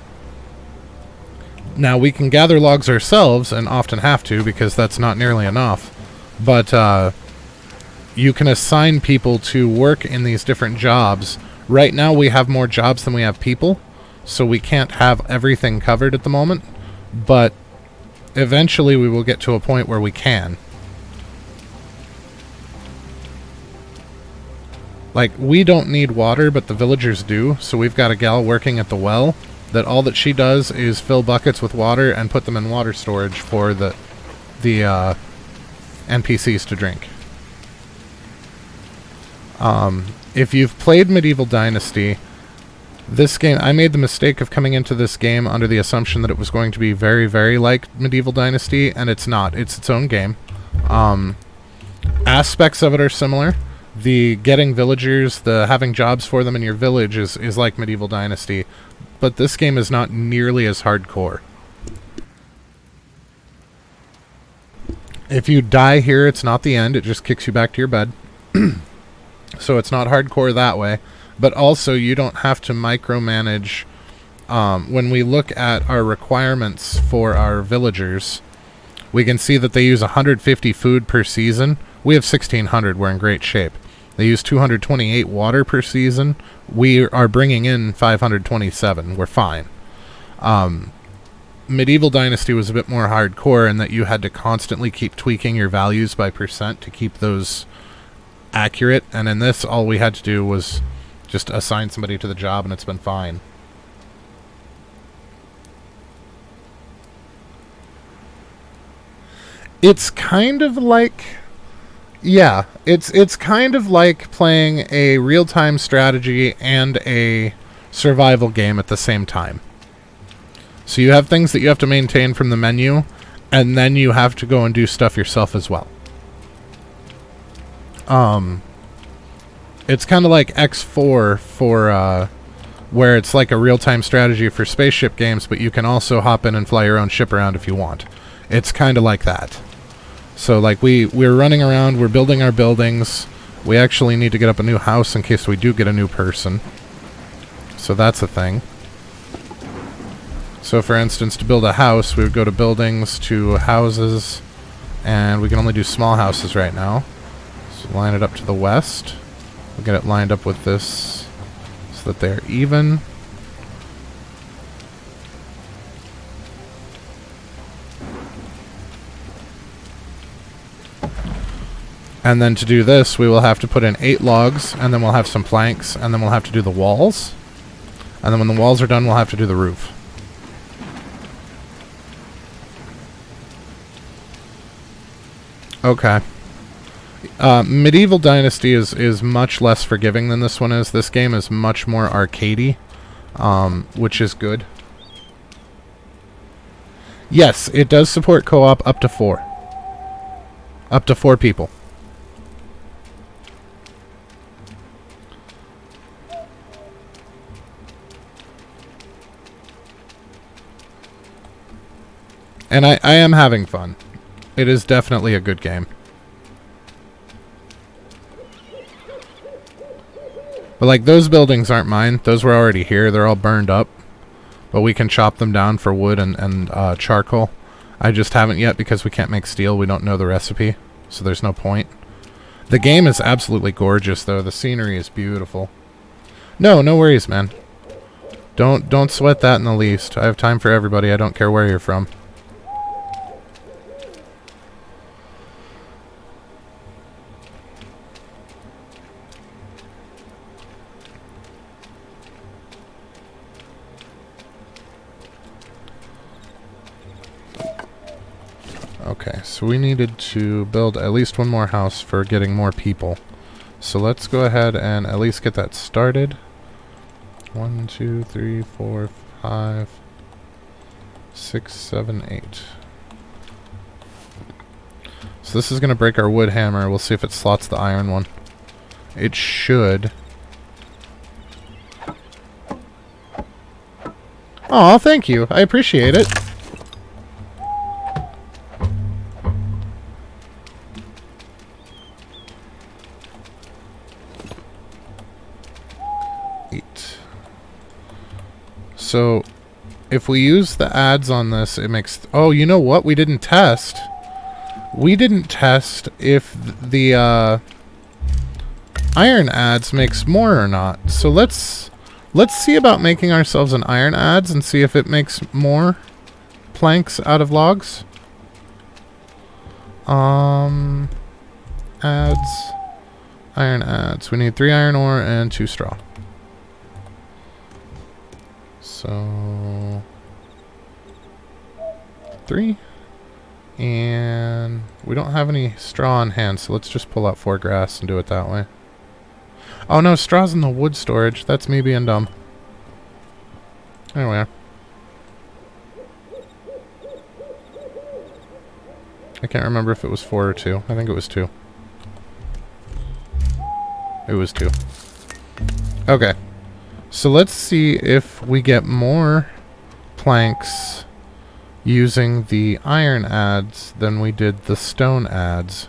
Now we can gather logs ourselves, and often have to because that's not nearly enough, but you can assign people to work in these different jobs. Right now we have more jobs than we have people, so we can't have everything covered at the moment, but eventually we will get to a point where we can. Like, we don't need water, but the villagers do, so we've got a gal working at the well that all that she does is fill buckets with water and put them in water storage for the NPCs to drink. If you've played Medieval Dynasty, this game, I made the mistake of coming into this game under the assumption that it was going to be very, very like Medieval Dynasty, and it's not. It's its own game. Aspects of it are similar. The getting villagers, the having jobs for them in your village is like Medieval Dynasty, but this game is not nearly as hardcore. If you die here, it's not the end. It just kicks you back to your bed. So it's not hardcore that way. But also, you don't have to micromanage. When we look at our requirements for our villagers, we can see that they use 150 food per season. We have 1,600. We're in great shape. They use 228 water per season. We are bringing in 527. We're fine. Medieval Dynasty was a bit more hardcore in that you had to constantly keep tweaking your values by percent to keep those accurate, and in this all we had to do was just assign somebody to the job, and it's been fine. It's kind of like... Yeah, it's kind of like playing a real-time strategy and a survival game at the same time. So you have things that you have to maintain from the menu, and then you have to go and do stuff yourself as well. It's kind of like X4 for where it's like a real-time strategy for spaceship games, but you can also hop in and fly your own ship around if you want. It's kind of like that. So like we're running around, we're building our buildings. We actually need to get up a new house in case we do get a new person. So that's a thing. So for instance, to build a house, we would go to buildings, to houses, and we can only do small houses right now. So line it up to the west. We'll get it lined up with this so that they're even. And then to do this, we will have to put in 8 logs, and then we'll have some planks, and then we'll have to do the walls. And then when the walls are done, we'll have to do the roof. Okay. Medieval Dynasty is much less forgiving than this one is. This game is much more arcadey, which is good. Yes, it does support co-op up to 4. Up to 4 people. And I am having fun. It is definitely a good game. But like, those buildings aren't mine. Those were already here. They're all burned up. But we can chop them down for wood and charcoal. I just haven't yet because we can't make steel. We don't know the recipe. So there's no point. The game is absolutely gorgeous, though. The scenery is beautiful. No worries, man. Don't sweat that in the least. I have time for everybody. I don't care where you're from. Okay, so we needed to build at least one more house for getting more people. So let's go ahead and at least get that started. 1, 2, 3, 4, 5, 6, 7, 8. So this is going to break our wood hammer. We'll see if it slots the iron one. It should. Aw, thank you. I appreciate it. So, if we use the adds on this, it makes... Oh, you know what? We didn't test. We didn't test if the iron adds makes more or not. So let's see about making ourselves an iron adds and see if it makes more planks out of logs. Adds. Iron adds. We need 3 iron ore and 2 straw. So 3, and we don't have any straw on hand, so let's just pull out 4 grass and do it that way. Oh no, straw's in the wood storage. That's me being dumb. There we are. I can't remember if it was 4 or 2. I think it was 2. It was 2. Okay. So let's see if we get more planks using the iron adds than we did the stone adds.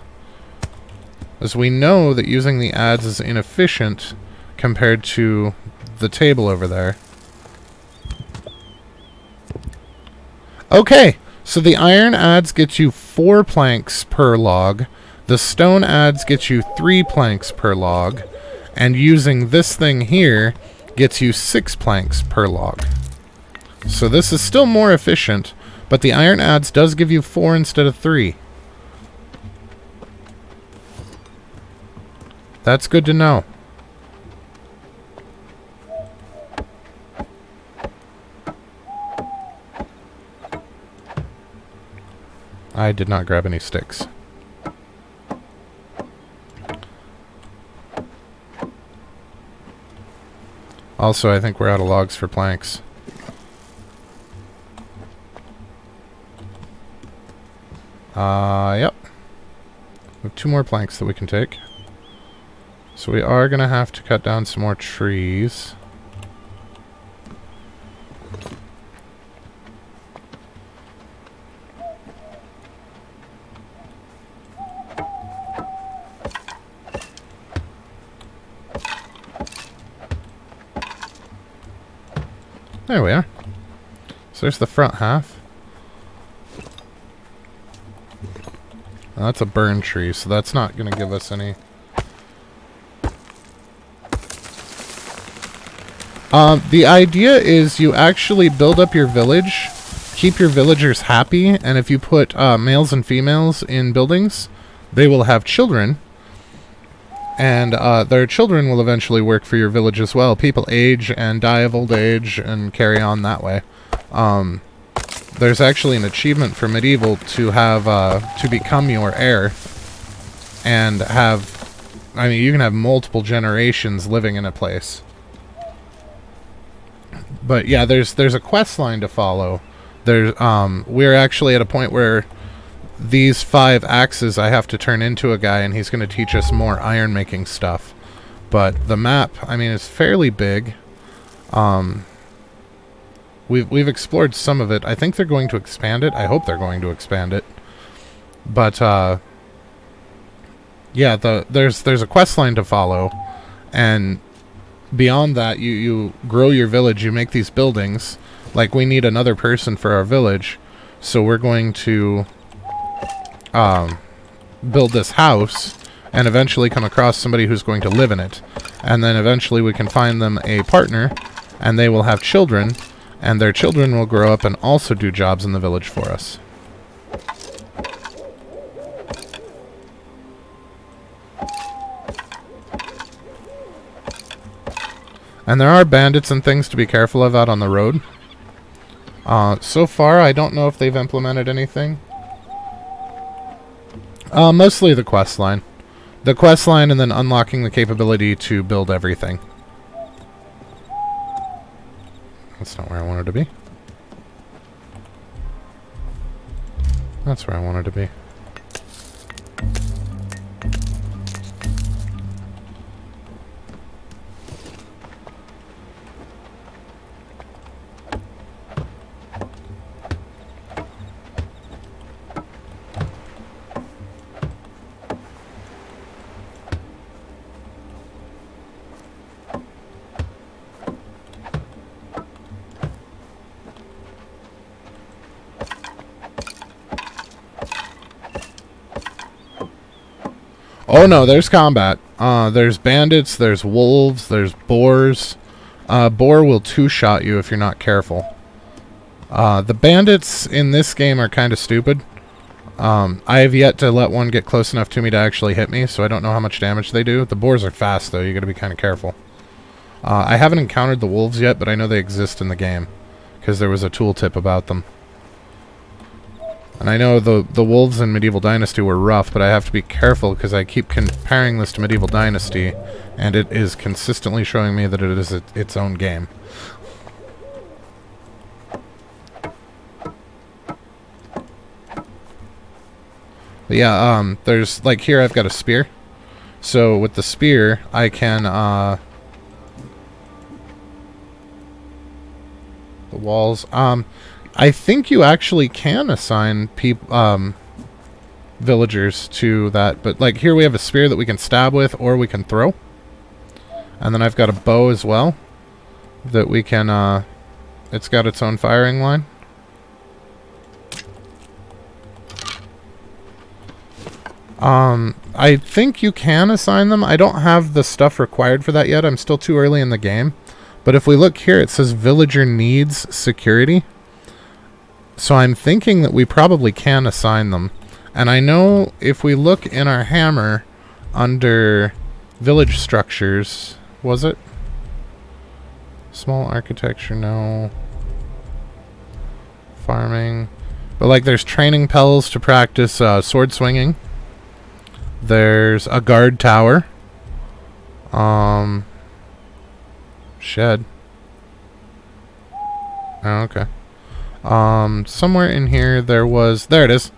As we know that using the adds is inefficient compared to the table over there. Okay, so the iron adds get you 4 planks per log. The stone adds get you 3 planks per log. And using this thing here gets you 6 planks per log. So this is still more efficient, but the iron adds does give you 4 instead of 3. That's good to know. I did not grab any sticks. Also, I think we're out of logs for planks. Yep. We have 2 more planks that we can take. So we are going to have to cut down some more trees. There we are. So there's the front half. Now that's a burn tree, so that's not going to give us any... the idea is you actually build up your village, keep your villagers happy, and if you put males and females in buildings, they will have children. And their children will eventually work for your village as well. People age and die of old age and carry on that way. There's actually an achievement for medieval to have to become your heir and have, I mean, you can have multiple generations living in a place. But yeah, there's a quest line to follow. There's we're actually at a point where these 5 axes I have to turn into a guy, and he's going to teach us more iron making stuff. But the map, I mean, is fairly big. We've explored some of it. I think they're going to expand it. I hope they're going to expand it. But yeah, there's a quest line to follow, and beyond that, you grow your village. You make these buildings. Like, we need another person for our village, so we're going to build this house and eventually come across somebody who's going to live in it, and then eventually we can find them a partner, and they will have children, and their children will grow up and also do jobs in the village for us. And there are bandits and things to be careful of out on the road. So far, I don't know if they've implemented anything. Mostly the quest line. The quest line and then unlocking the capability to build everything. That's not where I wanted to be. That's where I wanted to be. Oh no, there's combat. There's bandits, there's wolves, there's boars. Boar will two-shot you if you're not careful. The bandits in this game are kind of stupid. I have yet to let one get close enough to me to actually hit me, so I don't know how much damage they do. The boars are fast, though. You gotta be kind of careful. I haven't encountered the wolves yet, but I know they exist in the game, because there was a tooltip about them. And I know the wolves in Medieval Dynasty were rough, but I have to be careful because I keep comparing this to Medieval Dynasty, and it is consistently showing me that it is its own game. But yeah, there's, like, here I've got a spear. So with the spear, I can, the walls, I think you actually can assign villagers to that, but like here we have a spear that we can stab with or we can throw. And then I've got a bow as well that we can, it's got its own firing line. I think you can assign them. I don't have the stuff required for that yet. I'm still too early in the game. But if we look here, it says villager needs security. So I'm thinking that we probably can assign them. And I know if we look in our hammer under village structures, was it? Small architecture, no. Farming. But like, there's training pells to practice sword swinging. There's a guard tower. Shed. Oh, okay. Somewhere in here there it is.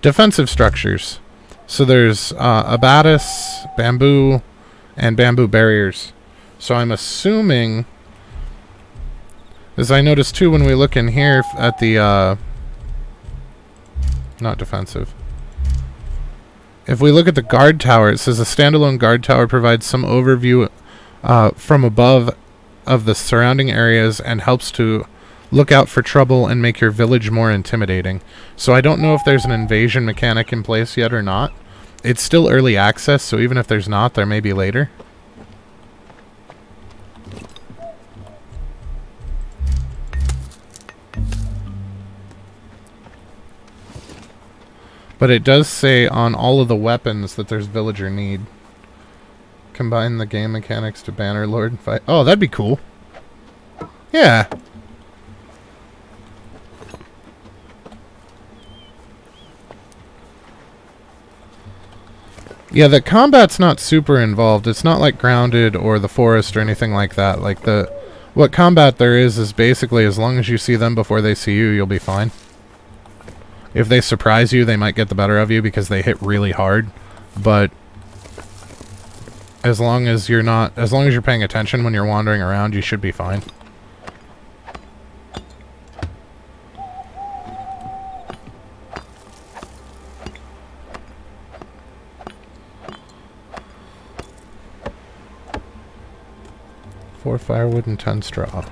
Defensive structures. So there's abatis, bamboo, and bamboo barriers. So I'm assuming, as I noticed too when we look in here at the, not defensive. If we look at the guard tower, it says a standalone guard tower provides some overview from above of the surrounding areas and helps to look out for trouble and make your village more intimidating. So I don't know if there's an invasion mechanic in place yet or not. It's still early access, so even if there's not, there may be later. But it does say on all of the weapons that there's villager need. Combine the game mechanics to Bannerlord and fight. Oh, that'd be cool. Yeah. Yeah, the combat's not super involved. It's not like Grounded or The Forest or anything like that. Like, what combat there is basically as long as you see them before they see you, you'll be fine. If they surprise you, they might get the better of you because they hit really hard. But as long as you're paying attention when you're wandering around, you should be fine. Four firewood and 10 straw.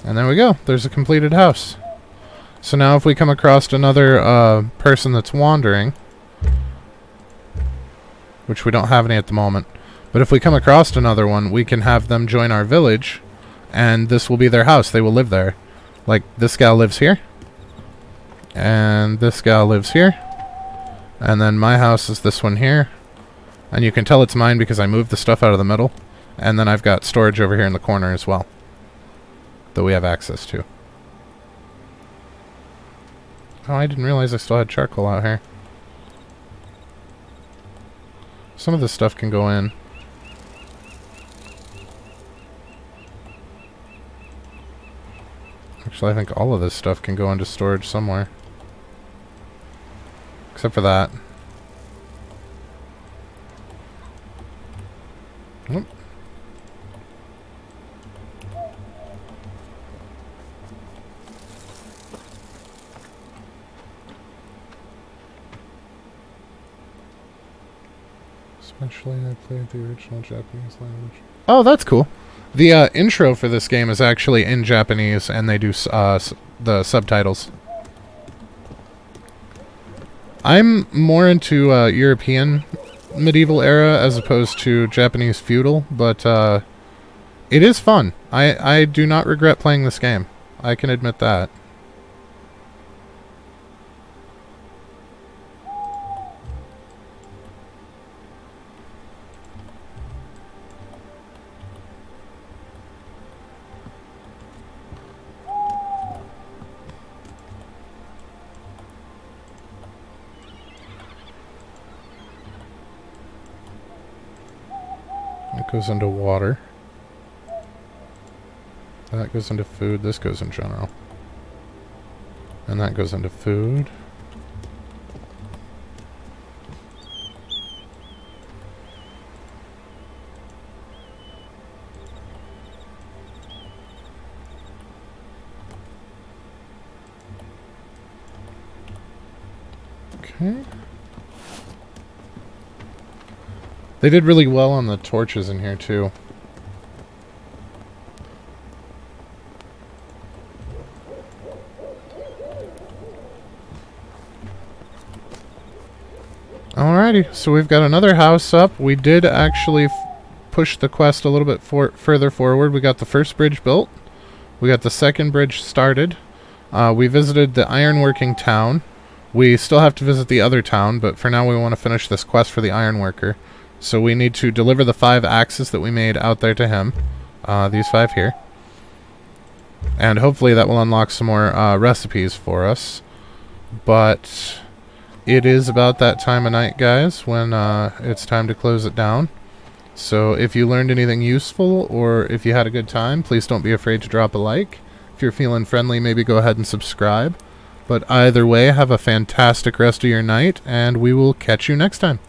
And there we go. There's a completed house. So now if we come across another person that's wandering, which we don't have any at the moment, but if we come across another one, we can have them join our village, and this will be their house. They will live there. Like, this gal lives here, and this gal lives here, and then my house is this one here, and you can tell it's mine because I moved the stuff out of the middle, and then I've got storage over here in the corner as well that we have access to. Oh, I didn't realize I still had charcoal out here. Some of this stuff can go in. Actually, I think all of this stuff can go into storage somewhere. Except for that. Oop. Especially I played the original Japanese language. Oh, that's cool. The intro for this game is actually in Japanese, and they do the subtitles. I'm more into European medieval era as opposed to Japanese feudal, but it is fun. I do not regret playing this game. I can admit that. It goes into water. That goes into food. This goes in general. And that goes into food. Okay. They did really well on the torches in here, too. Alrighty, so we've got another house up. We did actually push the quest a little bit further forward. We got the first bridge built. We got the second bridge started. We visited the ironworking town. We still have to visit the other town, but for now we want to finish this quest for the ironworker. So we need to deliver the 5 axes that we made out there to him. These 5 here. And hopefully that will unlock some more recipes for us. But it is about that time of night, guys, when it's time to close it down. So if you learned anything useful, or if you had a good time, please don't be afraid to drop a like. If you're feeling friendly, maybe go ahead and subscribe. But either way, have a fantastic rest of your night, and we will catch you next time.